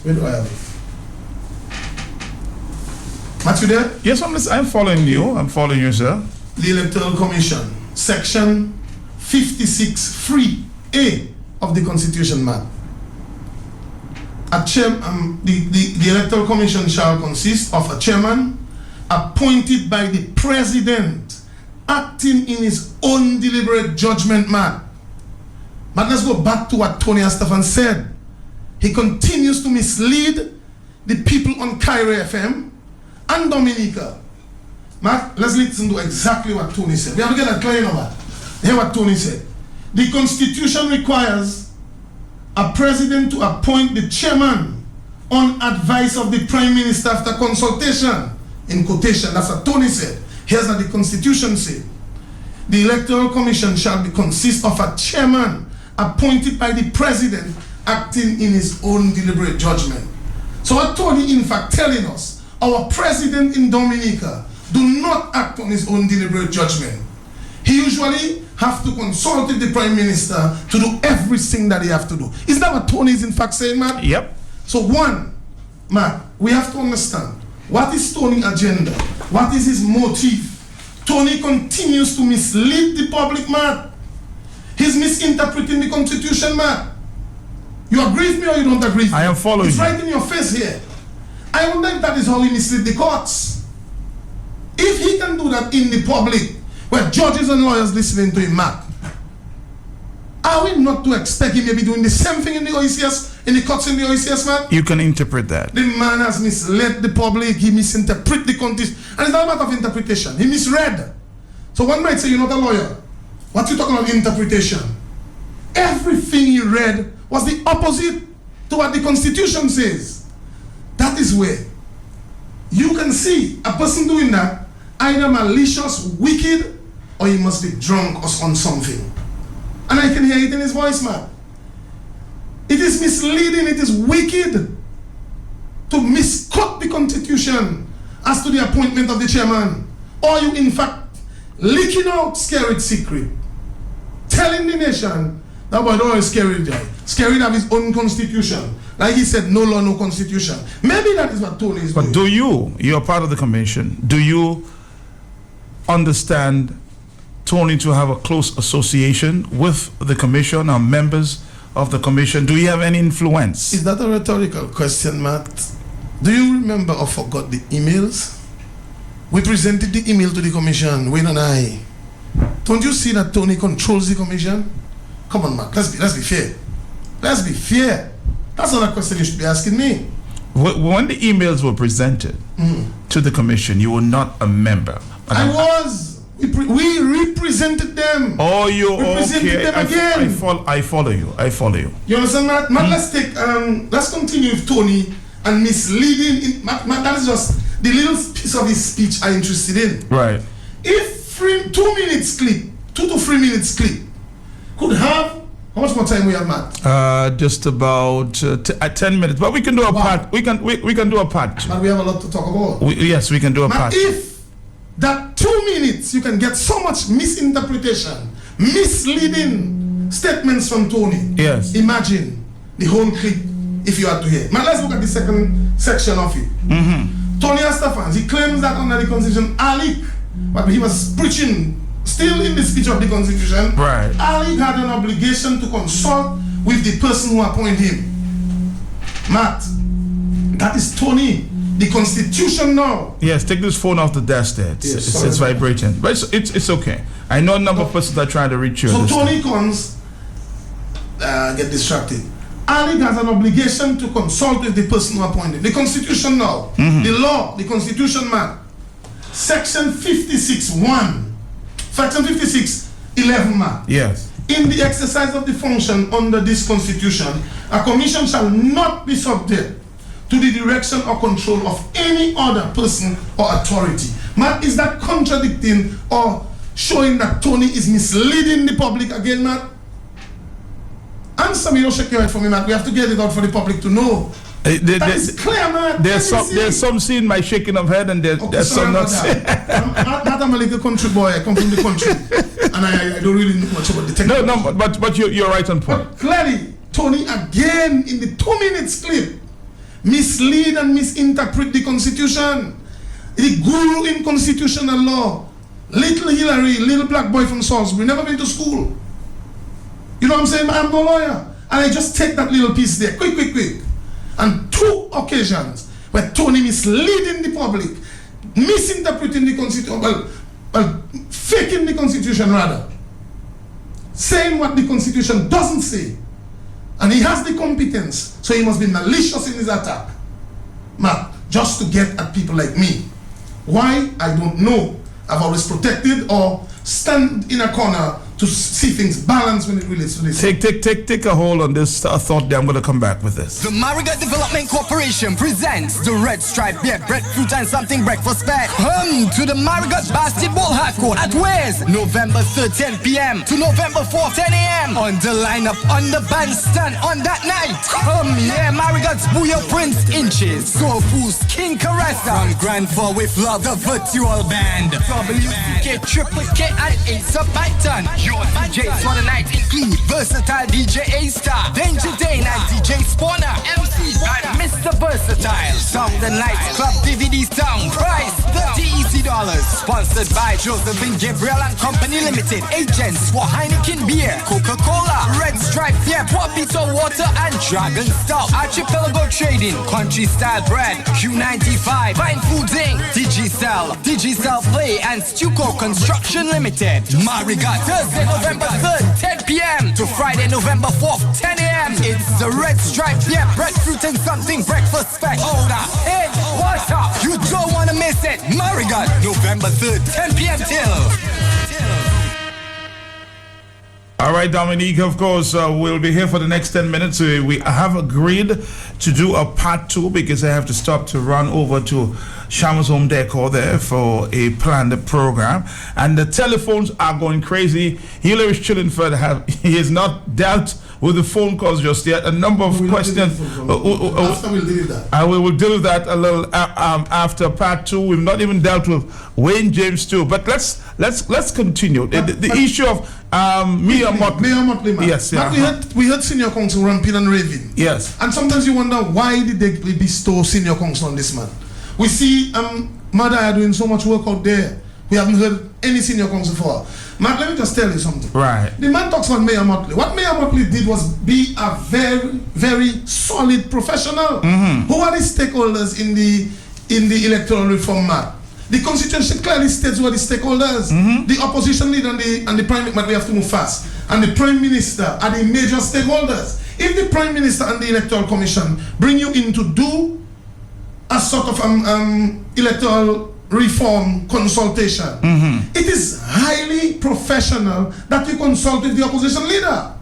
Where do I have it? Matt, you there? Yes, I'm following you. I'm following you, sir. The Electoral Commission, Section 56, 3A of the Constitution, Matt. The Electoral Commission shall consist of a chairman appointed by the President, acting in his own deliberate judgment, man. But let's go back to what Tony Estefans said. He continues to mislead the people on Cairo FM and Dominica. Matt, let's listen to exactly what Tony said. We have to get that clear over. Hear what Tony said. The Constitution requires a president to appoint the chairman on advice of the Prime Minister after consultation. In quotation, that's what Tony said. Here's what the Constitution said. The Electoral Commission shall consist of a chairman appointed by the President acting in his own deliberate judgment. So what Tony in fact telling us, our President in Dominica do not act on his own deliberate judgment. He usually have to consult with the Prime Minister to do everything that he have to do. Is that what Tony is in fact saying, man? Yep. So one, man, we have to understand what is Tony's agenda, what is his motive. Tony continues to mislead the public, man. He's misinterpreting the Constitution, man. You agree with me or you don't agree with me? I am following It's you. right in your face here. I wonder if that is how he misled the courts. If he can do that in the public, where judges and lawyers listening to him, man, are we not to expect him maybe doing the same thing in the OECS, in the courts in the OECS, man? You can interpret that. The man has misled the public, he misinterpreted the Constitution, and it's not a matter of interpretation, he misread. So one might say, you're not a lawyer. What you talking about interpretation? Everything he read was the opposite to what the Constitution says. That is where you can see a person doing that, either malicious, wicked, or he must be drunk or on something. And I can hear it in his voice, man. It is misleading, it is wicked to misquote the Constitution as to the appointment of the chairman. Or you in fact leaking out Scary secret, telling the nation that boy don't Scary guy. Scary have his own constitution. Like he said, no law, no constitution. Maybe that is what Tony is doing. But you're part of the commission, do you understand Tony to have a close association with the commission or members of the commission? Do you have any influence? Is that a rhetorical question, Matt? Do you remember or forgot the emails? We presented the email to the commission, Wayne and I. Don't you see that Tony controls the commission? Come on, Matt, let's be fair. Let's be fair. That's not a question you should be asking me. When the emails were presented to the commission, you were not a member. I was. We represented them. Oh, you Represented okay? them again. I follow you. You understand, Matt? Matt, let's continue with Tony and misleading. Matt, that is just the little piece of his speech I'm interested in. Right. If 2 minutes clip, 2 to 3 minutes clip, could have, how much more time we have, Matt? Just about 10 minutes, but we can do a part. We can do a part 2. But we have a lot to talk about. Yes, we can do a Matt, part 2. if that 2 minutes you can get so much misinterpretation, misleading statements from Tony. Yes. Imagine the whole clip if you had to hear. Now let's look at the second section of it. Tony Astafans, he claims that under the Constitution, Ali, but he was preaching still in the speech of the Constitution. Right. Ali had an obligation to consult with the person who appointed him. Matt, that is Tony. The Constitution now. Yes, take this phone off the desk there. It's vibrating. But it's okay. I know a number of persons are trying to reach you. So Tony comes, get distracted. Ali has an obligation to consult with the person who appointed. The Constitution now. The law, the Constitution, man. Section 56(1). Section 56(11), man. Yes. In the exercise of the function under this Constitution, a commission shall not be subject to the direction or control of any other person or authority. Matt, is that contradicting or showing that Tony is misleading the public again, Matt? Answer me, don't shake your head for me, Matt. We have to get it out for the public to know. That is clear, Matt. There's some seeing my shaking of head, and there's some not seeing. Matt, I'm a little country boy. I come from the country, and I don't really know much about the technology. No, but you're right on point. But clearly, Tony again in the 2 minutes clip mislead and misinterpret the Constitution. The guru in constitutional law, little Hillary, little black boy from Salisbury, never been to school. You know what I'm saying? I'm no lawyer. And I just take that little piece there, quick. And 2 occasions where Tony misleading the public, misinterpreting the Constitution, well, faking the Constitution rather, saying what the Constitution doesn't say. And he has the competence, so he must be malicious in his attack. Matt, just to get at people like me. Why? I don't know. I've always protected or stand in a corner to see things balanced when it relates to this. Take a hold on this thought there. I'm going to come back with this. The Marigot Development Corporation presents the Red Stripe Beer, Breadfruit and Something Breakfast Bag. Come to the Marigot Basketball Hardcourt at Ways, November 3rd, 10 p.m. to November 4th, 10 a.m. On the lineup on the bandstand on that night. Come here, Marigot's Booyah Prince Inches, Soulfoo's King Caressa, from Grand Fall with Love, the Virtual Band, WK, Triple K and Ace of Python. Your DJs for the night include versatile DJ A-Star, Danger Dane and DJ Spawner, MC by Mr. Versatile, Sound and Lights Club DVD Sound, price $30 easy. Sponsored by Josephine Gabriel and Company Limited, agents for Heineken Beer, Coca-Cola, Red Stripe Beer, Papito Water and Dragon Stout, Archipelago Trading, Country Style Bread, Q95, Fine Foods Inc., Digicel Play and Stuco Construction Limited. Marigot, Thursday, November 3rd, 10 p.m. to Friday, November 4th, 10 a.m. It's the Red Stripe Beer, Breadfruit and Something Breakfast Spec. Hold up, hey, what's up? You don't want to miss it. Marigot, November 3rd, 10 p.m. till. All right, Dominique, of course, we'll be here for the next 10 minutes. We have agreed to do a part 2 because I have to stop to run over to Shama's Home Decor there for a planned program. And the telephones are going crazy. Hilary Chillingford he has not dealt with the phone calls just yet. A number of questions. After we'll deal with that. I will deal with that a little after part 2. We've not even dealt with Wayne James too. But let's continue. The issue of Mayor Motley, man. Yes, yeah. We heard senior counsel ramping and raving. Yes. And sometimes you wonder why did they bestow senior counsel on this man? We see Madaya doing so much work out there. We haven't heard any senior counsel for her. Matt, let me just tell you something. Right. The man talks about Mayor Motley. What Mayor Motley did was be a very, very solid professional. Who are the stakeholders in the electoral reform, Matt? The Constitution clearly states who are the stakeholders. The opposition leader and the Prime Minister, we have to move fast. And the Prime Minister are the major stakeholders. If the Prime Minister and the Electoral Commission bring you in to do a sort of electoral reform consultation, it is highly professional that you consult with the opposition leader.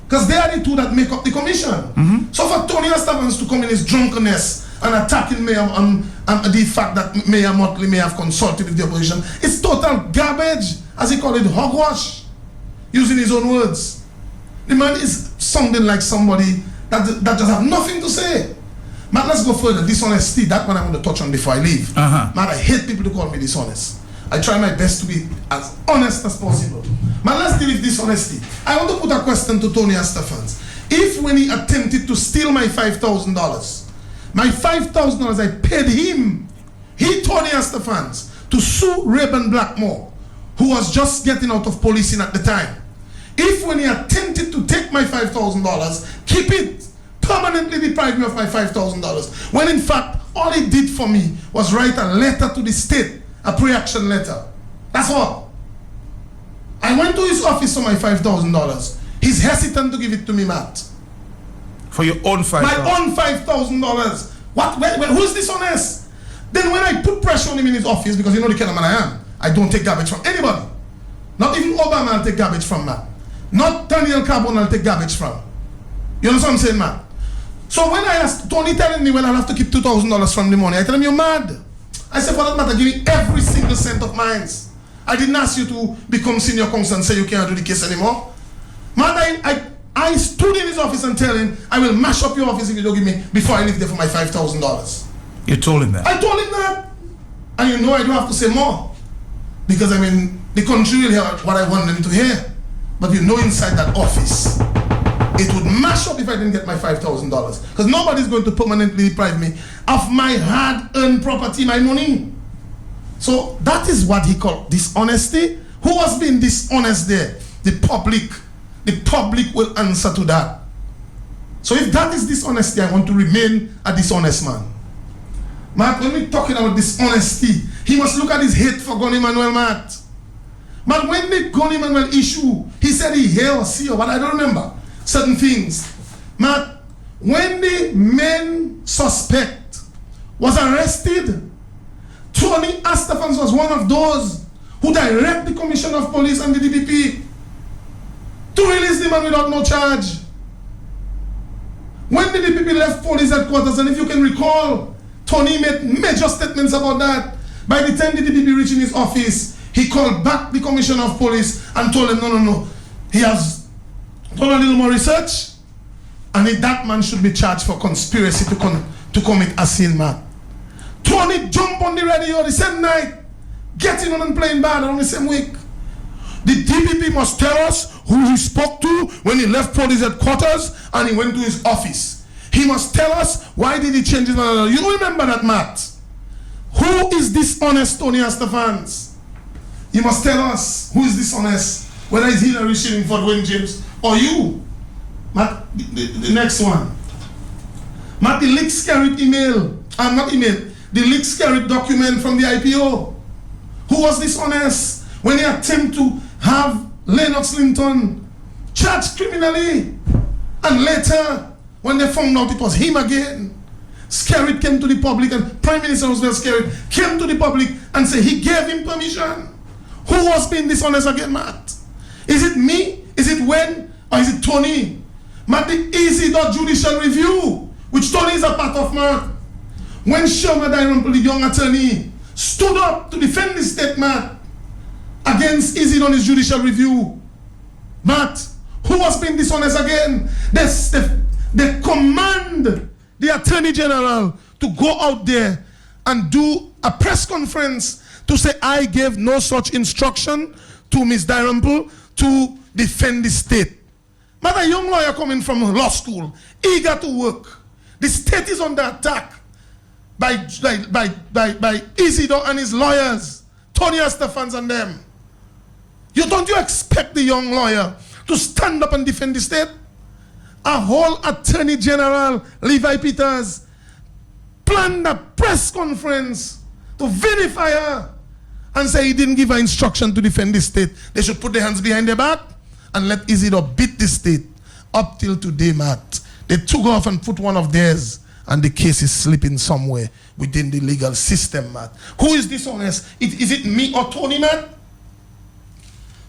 Because they are the two that make up the commission. So for Tony Estevans to come in his drunkenness and attacking Mayor the fact that Mayor Motley may have consulted with the opposition, it's total garbage, as he called it, hogwash, using his own words. The man is sounding like somebody that just have nothing to say. Man, let's go further. Dishonesty, that one I want to touch on before I leave. Man, I hate people to call me dishonest. I try my best to be as honest as possible. Man, let's deal with dishonesty. I want to put a question to Tony Estefans. If when he attempted to steal my $5,000, my $5,000 I paid him, Tony Estefans, to sue Rayburn Blackmore, who was just getting out of policing at the time. If when he attempted to take my $5,000, keep it, permanently deprive me of my $5,000, when in fact all he did for me was write a letter to the state, a pre-action letter. That's all. I went to his office for my $5,000. He's hesitant to give it to me, Matt. For your own $5,000? My own $5,000. What? Who's dishonest? Then when I put pressure on him in his office, because you know the kind of man I am, I don't take garbage from anybody. Not even Obama I'll take garbage from, Matt. Not Daniel Carbon I'll take garbage from. You understand what I'm saying, Matt? So when I asked Tony telling me, well, I'll have to keep $2,000 from the money, I tell him, you're mad. I said, for that matter, give me every single cent of mine. I didn't ask you to become senior counsel and say you can't do the case anymore. Man, I stood in his office and tell him, I will mash up your office if you don't give me before I leave there for my $5,000. You told him that? I told him that. And you know I don't have to say more. Because I mean, the country will hear what I want them to hear. But you know inside that office, it would mash up if I didn't get my $5,000. Because nobody's going to permanently deprive me of my hard-earned property, my money. So that is what he called dishonesty. Who has been dishonest there? The public. The public will answer to that. So if that is dishonesty, I want to remain a dishonest man. Matt, when we're talking about dishonesty, he must look at his hate for Gunny Manuel, Matt. But when the Gunny Manuel issue, he said he hear or see or what, I don't remember certain things. Matt, when the main suspect was arrested, Tony Estefans was one of those who direct the Commissioner of Police and the DPP to release the man without no charge. When the DPP left police headquarters, and if you can recall, Tony made major statements about that. By the time the DPP reached in his office, he called back the Commissioner of Police and told him, no. He has done a little more research, and that man should be charged for conspiracy to commit assault. Tony jumped on the radio the same night, getting on and playing bad on the same week. The DPP must tell us who he spoke to when he left police headquarters and he went to his office. He must tell us why did he change his mind. You remember that, Matt? Who is dishonest, Tony Estefans? You must tell us who is dishonest, whether it's Hillary Shillingford, Wayne James, or you. Matt, the next one. Matt, the leaked Scarrett email, the leaked Scarrett document from the IPO. Who was dishonest when he attempted to have Lennox Linton charged criminally? And later, when they found out it was him again, Scarrett came to the public, and Prime Minister Roosevelt Scarrett came to the public and said he gave him permission. Who was being dishonest again, Matt? Is it me? Is it Wayne? Or is it Tony? Matt, the Judicial Review, which Tony is a part of, Matt. When Sherman Dalrymple, the young attorney, stood up to defend the state, Matt, against Isidon's Judicial Review, Matt, who was being dishonest again? They command the Attorney General to go out there and do a press conference to say, I gave no such instruction to Ms. Dalrymple to defend the state. But a young lawyer coming from law school, eager to work. The state is under attack by Isidore and his lawyers, Tony Estefans and them. Don't you expect the young lawyer to stand up and defend the state? A whole Attorney General, Levi Peters, planned a press conference to verify her and say he didn't give her instruction to defend the state. They should put their hands behind their back and let Isidore beat the state. Up till today, Matt, they took off and put one of theirs and the case is slipping somewhere within the legal system, Matt. Who is dishonest? Is it me or Tony, Matt?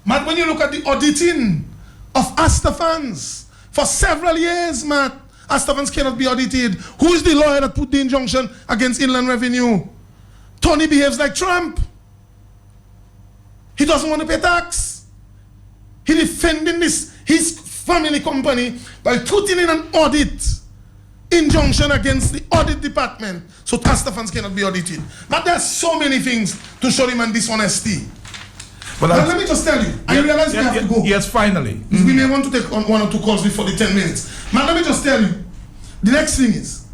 Matt, when you look at the auditing of Astafans for several years, Matt, Astafans cannot be audited. Who is the lawyer that put the injunction against Inland Revenue? Tony behaves like Trump. He doesn't want to pay tax. He defending his family company by putting in an audit injunction against the audit department so Astafans cannot be audited. But there are so many things to show him and dishonesty. But let me just tell you, I realize we have to go. Yes, finally. We may want to take one or two calls before the 10 minutes. Man, let me just tell you, the next thing is,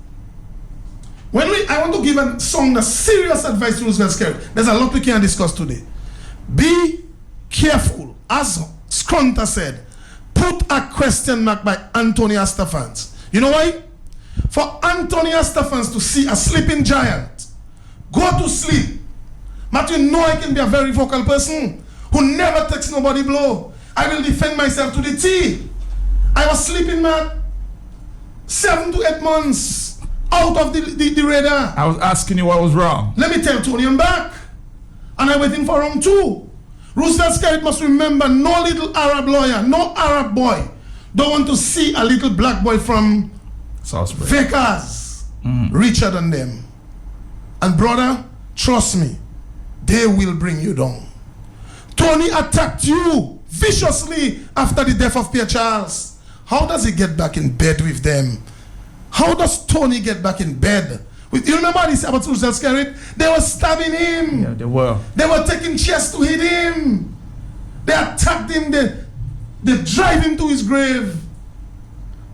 I want to give a serious advice to Roosevelt Scary. There's a lot we can discuss today. Be careful, as Skrunta said, put a question mark by Anthony Astafans. You know why? For Anthony Astafans to see a sleeping giant go to sleep. But you know I can be a very vocal person who never takes nobody blow. I will defend myself to the T. I was sleeping, man. 7 to 8 months out of the radar. I was asking you what was wrong. Let me tell Tony I'm back. And I'm waiting for round 2. Roosevelt Skerrit must remember, no little Arab lawyer, no Arab boy don't want to see a little black boy from Vickers richer than them. And brother, trust me, they will bring you down. Tony attacked you viciously after the death of Pierre Charles. How does he get back in bed with them? How does Tony get back in bed? You remember what he said about Roosevelt Skerrit? They were stabbing him. Yeah, they were. They were taking chairs to hit him. They attacked him. They drive him to his grave.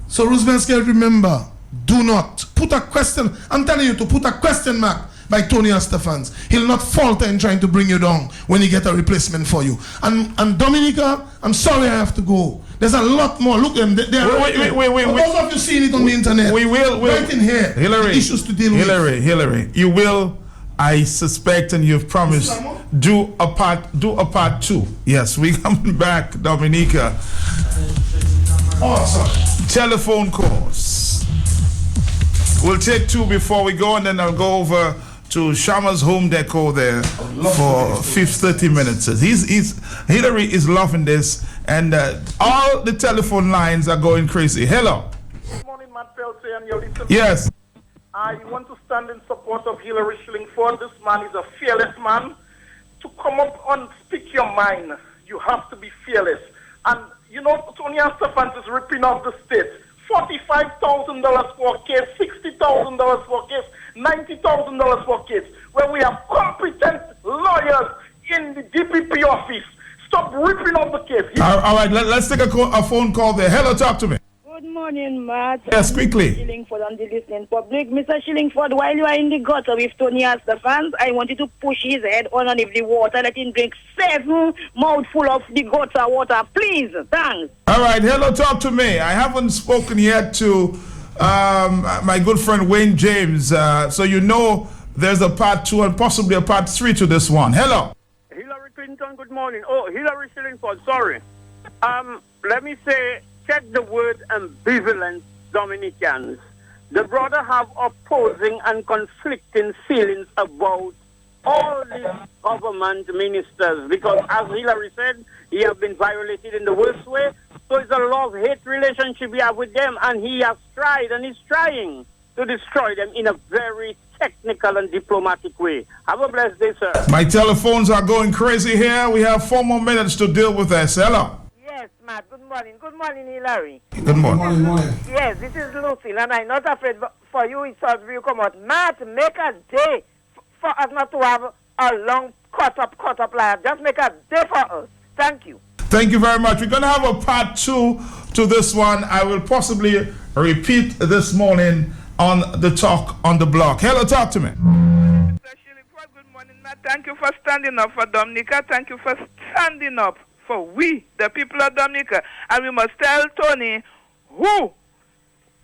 So Roosevelt Skerrit, remember, do not put a question. I'm telling you to put a question mark by Tony Astafans. He'll not falter in trying to bring you down when he get a replacement for you. And Dominica, I'm sorry I have to go. There's a lot more. Look, those of you seen it on the internet. We will. Right in here. Hillary, issues to deal with. Hillary, you will, I suspect, and you've promised, do a part 2. Yes, we coming back, Dominica. Awesome. Telephone calls. We'll take 2 before we go, and then I'll go over to Shama's home decor there for 30 minutes. Hillary is loving this, and all the telephone lines are going crazy. Hello. Good morning, Matt Peltier, and you're listening. Yes. I want to stand in support of Hillary Shillingford. This man is a fearless man. To come up and speak your mind, you have to be fearless. And you know, Tony Astafans is ripping off the state. $45,000 for a case, $60,000 for a case, $90,000 for a case, where we have competent lawyers in the DPP office. Stop ripping off the case. All right, let's take a phone call there. Hello, talk to me. Good morning, Matt. Yes, quickly. Shillingford on the listening public. Mr. Shillingford, while you are in the gutter with Tony Astafans, I want you to push his head underneath the water. Let him drink 7 mouthful of the gutter water. Please. Thanks. All right, hello, talk to me. I haven't spoken yet to my good friend Wayne James. So you know there's a part 2 and possibly a part 3 to this one. Hello. Hillary Clinton, good morning. Oh, Hillary Shillingford, sorry. Let me say, check the word ambivalence, Dominicans. The brother have opposing and conflicting feelings about all these government ministers because, as Hillary said, he have been violated in the worst way. So it's a love-hate relationship we have with them, and he has tried and is trying to destroy them in a very technical and diplomatic way. Have a blessed day, sir. My telephones are going crazy here. We have 4 more minutes to deal with this. Hello. Yes, Matt. Good morning. Good morning, Hillary. Good morning. Yes, this is Lucille, and I'm not afraid for you. It's us will come out. Matt, make a day for us not to have a long cut up life. Just make a day for us. Thank you. Thank you very much. We're going to have a part 2 to this one. I will possibly repeat this morning on the talk on the block. Hello, talk to me. Mr. Shillingford, good morning, Matt. Thank you for standing up for Dominica. Thank you for standing up for we, the people of Dominica. And we must tell Tony who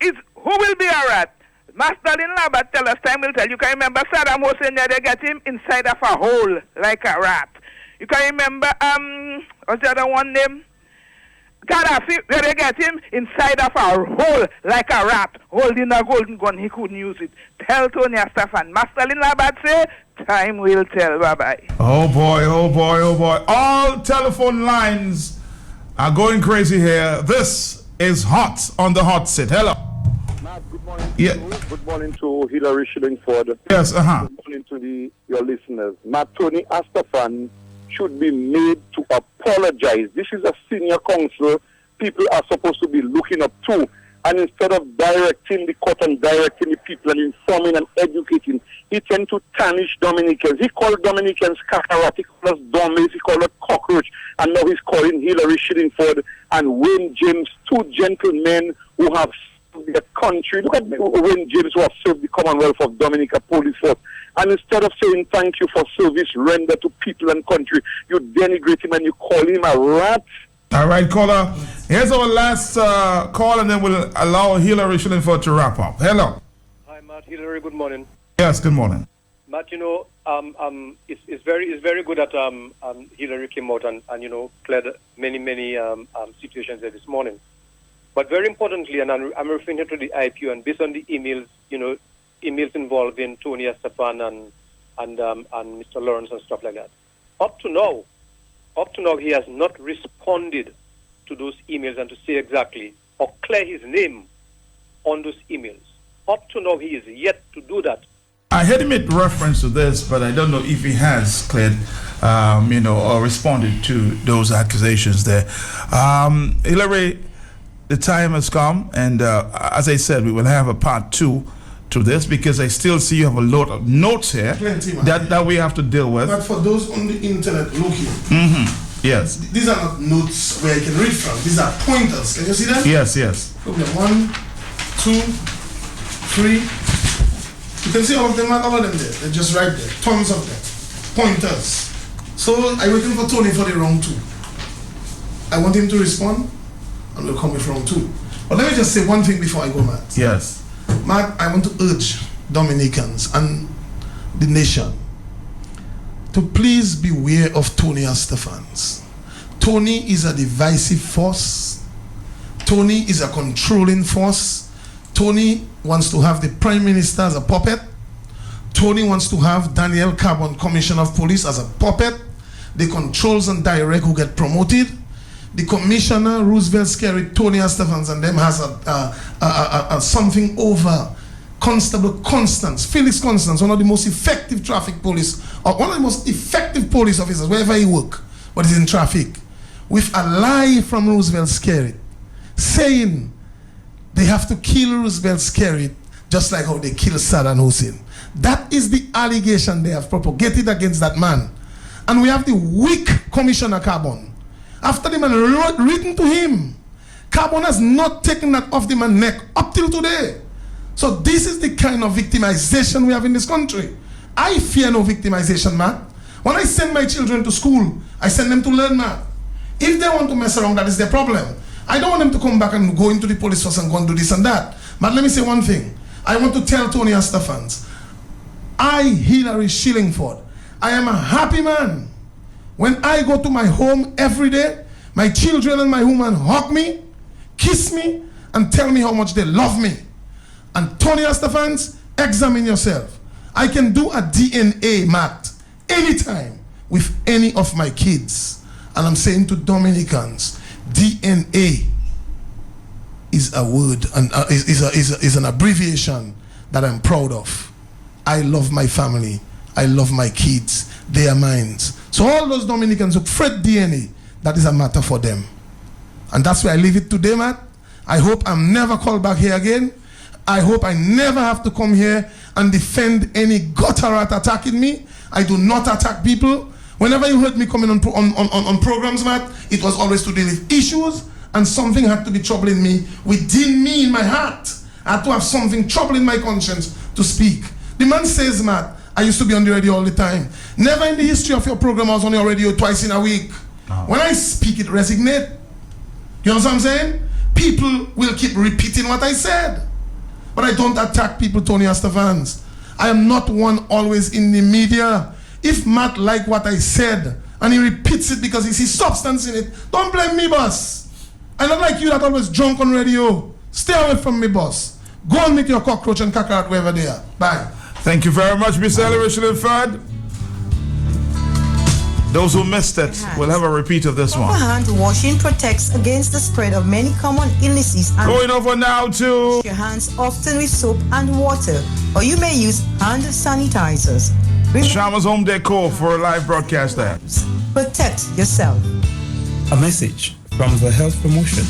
will be a rat. Master in Labat tell us time will tell. You can remember Saddam Hussein there, they get him inside of a hole like a rat. You can remember what's the other one name? Gaddafi, where they get him inside of a hole like a rat, holding a golden gun, he couldn't use it. Tell Tony Astafan, Master Lin Labad say, time will tell. Bye-bye. Oh boy, oh boy, oh boy. All telephone lines are going crazy here. This is Hot on the Hot Seat. Hello. Matt, good morning to Yeah. you. Good morning to Hillary Shillingford. Yes, Good morning to your listeners. Matt, Tony Astafan should be made to apologize. This is a senior council people are supposed to be looking up to. And instead of directing the court and directing the people and informing and educating, he tend to tarnish Dominicans. He called Dominicans cacarat, he called us dummies, he called us cockroach, and now he's calling Hillary Shillingford and Wayne James, two gentlemen who have served their country. Look at Wayne James, who has served the Commonwealth of Dominica Police Force. And instead of saying thank you for service rendered to people and country, you denigrate him and you call him a rat. All right, caller. Here's our last call, and then we'll allow Hillary Shillingford to wrap up. Hello. Hi, Matt. Hillary, good morning. Yes, good morning. Matt, it's very good that Hillary came out and cleared many situations there this morning. But very importantly, and I'm referring here to the IPO, and based on the emails, emails involving Tony Estefan and Mr. Lawrence and stuff like that. Up to now, he has not responded to those emails and to say exactly or clear his name on those emails. Up to now, he is yet to do that. I heard him make reference to this, but I don't know if he has cleared, or responded to those accusations there. Hillary, the time has come, and as I said, we will have a part 2 to this because I still see you have a lot of notes here that we have to deal with. But for those on the internet looking, yes, these are not notes where I can read from. These are pointers. Can you see them? Yes. Okay, 1, 2, 3. You can see all of them there. They're just right there. Tons of them. Pointers. So I'm waiting for Tony for the round 2. I want him to respond, and we'll come with round 2. But let me just say one thing before I go, Matt. Yes. Matt, I want to urge Dominicans and the nation to please beware of Tony Estefans. Tony is a divisive force. Tony is a controlling force. Tony wants to have the Prime Minister as a puppet. Tony wants to have Daniel Carbon, Commissioner of Police, as a puppet. The controls and direct who get promoted. The Commissioner, Roosevelt Scary, Tony Estefans, and them has a something over Constable Constance, Felix Constance, one of the most effective traffic police, or one of the most effective police officers, wherever he work, but he's in traffic, with a lie from Roosevelt Scary, saying they have to kill Roosevelt Scary just like how they kill Saddam Hussein. That is the allegation they have propagated against that man. And we have the weak Commissioner Carbon. After the man written to him, Carbon has not taken that off the man's neck up till today. So this is the kind of victimization we have in this country. I fear no victimization, man. When I send my children to school, I send them to learn, man. If they want to mess around, that is their problem. I don't want them to come back and go into the police force and go and do this and that. But let me say one thing. I want to tell Tony Estefans, Hillary Shillingford, I am a happy man. When I go to my home every day, my children and my woman hug me, kiss me, and tell me how much they love me. And Tony Estefans, examine yourself. I can do a DNA match anytime with any of my kids. And I'm saying to Dominicans, DNA is a word and is an abbreviation that I'm proud of. I love my family. I love my kids. They are mine. So all those Dominicans who fret DNA, that is a matter for them. And that's where I leave it today, Matt. I hope I'm never called back here again. I hope I never have to come here and defend any gutter rat attacking me. I do not attack people. Whenever you heard me coming on programs, Matt, it was always to deal with issues, and something had to be troubling me within me in my heart. I had to have something troubling my conscience to speak. The man says, Matt, I used to be on the radio all the time. Never in the history of your program I was on your radio twice in a week. When I speak, it resonates. You know what I'm saying? People will keep repeating what I said. But I don't attack people, Tony Estefans. I am not one always in the media. If Matt like what I said and he repeats it because he sees substance in it, don't blame me, boss. I don't like you that always drunk on radio. Stay away from me, boss. Go and meet your cockroach and cockroach wherever they are. Bye. Thank you very much, Mr. Ellery Ferd. Those who missed it will have a repeat of this one. Hand washing protects against the spread of many common illnesses. And going over now to wash your hands often with soap and water, or you may use hand sanitizers. Shama's Home Decor for a live broadcast there. Protect yourself. A message from the Health Promotion.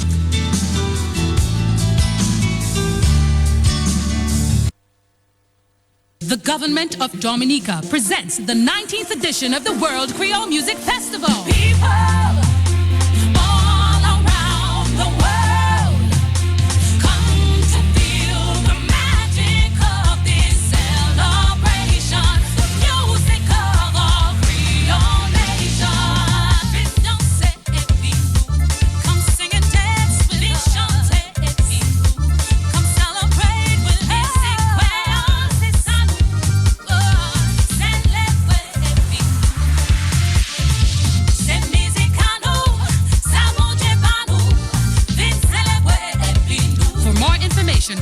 The government of Dominica presents the 19th edition of the World Creole Music Festival. People all around the world come to feel the magic of this celebration. The music of all Creole nations. Beyoncé et Bidou, come sing and dance with us. Beyoncé et Bidou, come celebrate with us.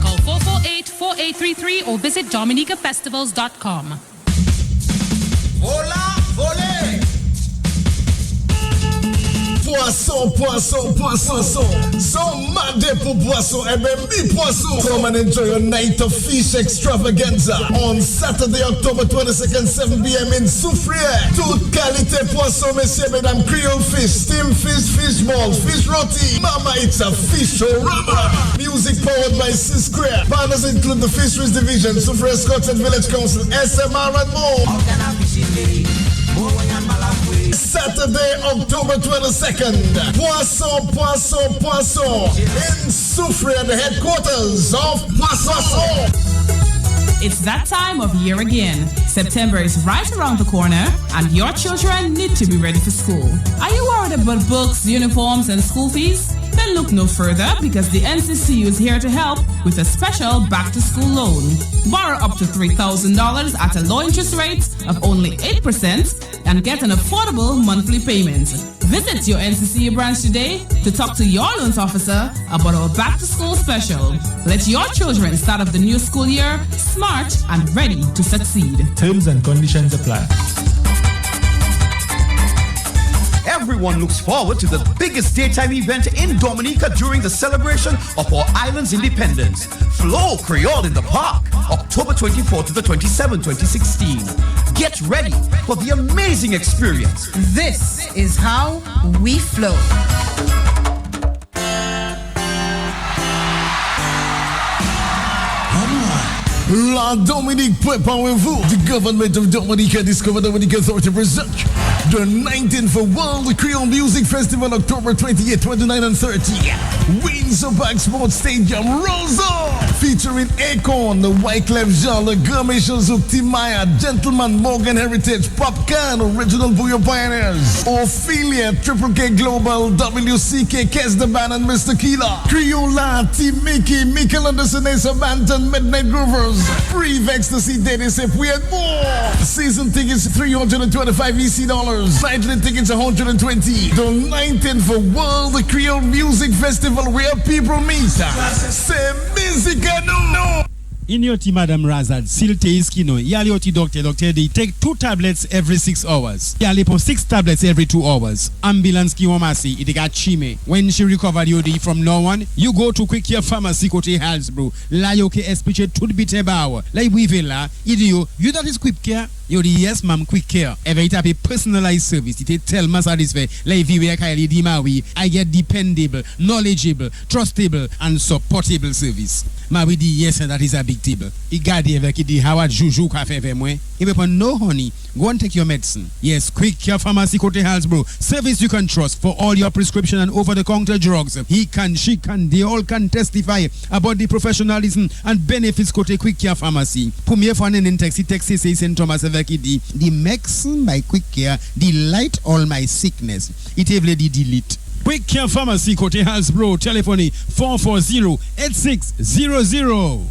Call 448-4833 or visit dominicafestivals.com. Hola, volé! Poisson, poisson, poisson, so mad pour poisson, eh ben mi poisson. Come and enjoy your night of fish extravaganza on Saturday, October 22nd, 7 p.m. in Soufrière. Toute qualité poisson, messieurs, mesdames, Creole fish, steam fish, fish balls, fish roti. Mama, it's a fish-orama. Music powered by C-Square. Partners include the Fisheries Division, Soufrière Scouts and Village Council, SMR and more. Saturday, October 22nd. Poisson, poisson, poisson. In Soufrière, the headquarters of Poisson. It's that time of year again. September is right around the corner, and your children need to be ready for school. Are you worried about books, uniforms, and school fees? Then look no further, because the NCCU is here to help with a special back-to-school loan. Borrow up to $3,000 at a low interest rate of only 8% and get an affordable monthly payment. Visit your NCCU branch today to talk to your loans officer about our back-to-school special. Let your children start off the new school year smart and ready to succeed. Terms and conditions apply. Everyone looks forward to the biggest daytime event in Dominica during the celebration of our island's independence. Flow Creole in the Park, October 24th to the 27th, 2016. Get ready for the amazing experience. This is how we flow. La Dominique, préparez-vous. The government of Dominica discovered Dominica Authority presents the 19th World Creole Music Festival, October 28, 29, and 30. Windsor Park Sports Stadium, Rosa, featuring Akon, the Wyclef Jean, the Gourmet Timaya, Gentleman, Morgan Heritage, Popcan, Original Bouillon Pioneers, Ophelia, Triple K Global, WCK, Kes the Band, and Mr. Keela, Creola, Team Mickey, Michael Anderson, Ace of Banton, Midnight Groovers, Breathe Ecstasy, Dennis If we had more. Season tickets $325 EC dollars. Nightly tickets $120. The 19th World Creole Music Festival where people meet. C'est musica no. In your team, Madam Razad, Silte Iskino, Yalioti Doctor, they take 2 tablets every 6 hours. Yalipo 6 tablets every 2 hours. Ambulance Kiwamasi, it got Chime. When she recovered you from no one, you go to Quick Care Pharmacy, Kote Halsbro. La yoke espiche tout bite bao. La wivela, idio, you that is Quick Care? You the yes, ma'am, Quick Care. Every type of personalized service. It tell me satisfy. Like we Kylie Dimawi, I get dependable, knowledgeable, trustable, and supportable service. Ma we the yes, and that is a big table. I got the avec the Howard Juju cafe for moi. If you no honey, go and take your medicine. Yes, Quick Care Pharmacy Kote Halsbro. Service you can trust for all your prescription and over-the-counter drugs. He can, she can, they all can testify about the professionalism and benefits Kote Quick Care Pharmacy. Premier for an taxi Texas St. Thomas avec the medicine by Quick Care delight all my sickness. It heavily delete. Quick Care Pharmacy Kote Halsbro. Telephone 440-8600.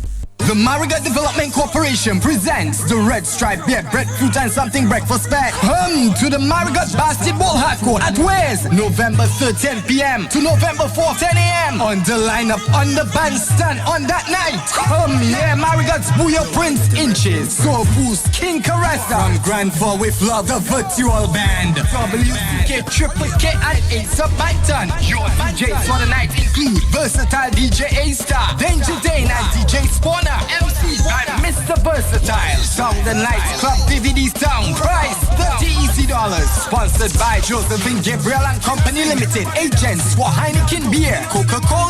The Marigot Development Corporation presents the Red Stripe Beer Breadfruit and Something Breakfast Pack. Come to the Marigot Basketball Hardcore at Ways, November 3rd, 10 p.m. to November 4th, 10 a.m. On the lineup on the bandstand on that night. Come here, Marigot's Booyah Prince Inches, Soul Boost, King Caressa, from Grand Four with Love, the Virtual Band, WK, Triple K, and Ace of Byton. Your DJs for the night include Versatile DJ A-Star, Danger Dane, and DJ Spawner. MC by Mr. Versatile. Sound and Lights Club DVD Sound. Price $30 easy. Sponsored by Josephine Gabriel and Company Limited. Agents for Heineken Beer, Coca-Cola.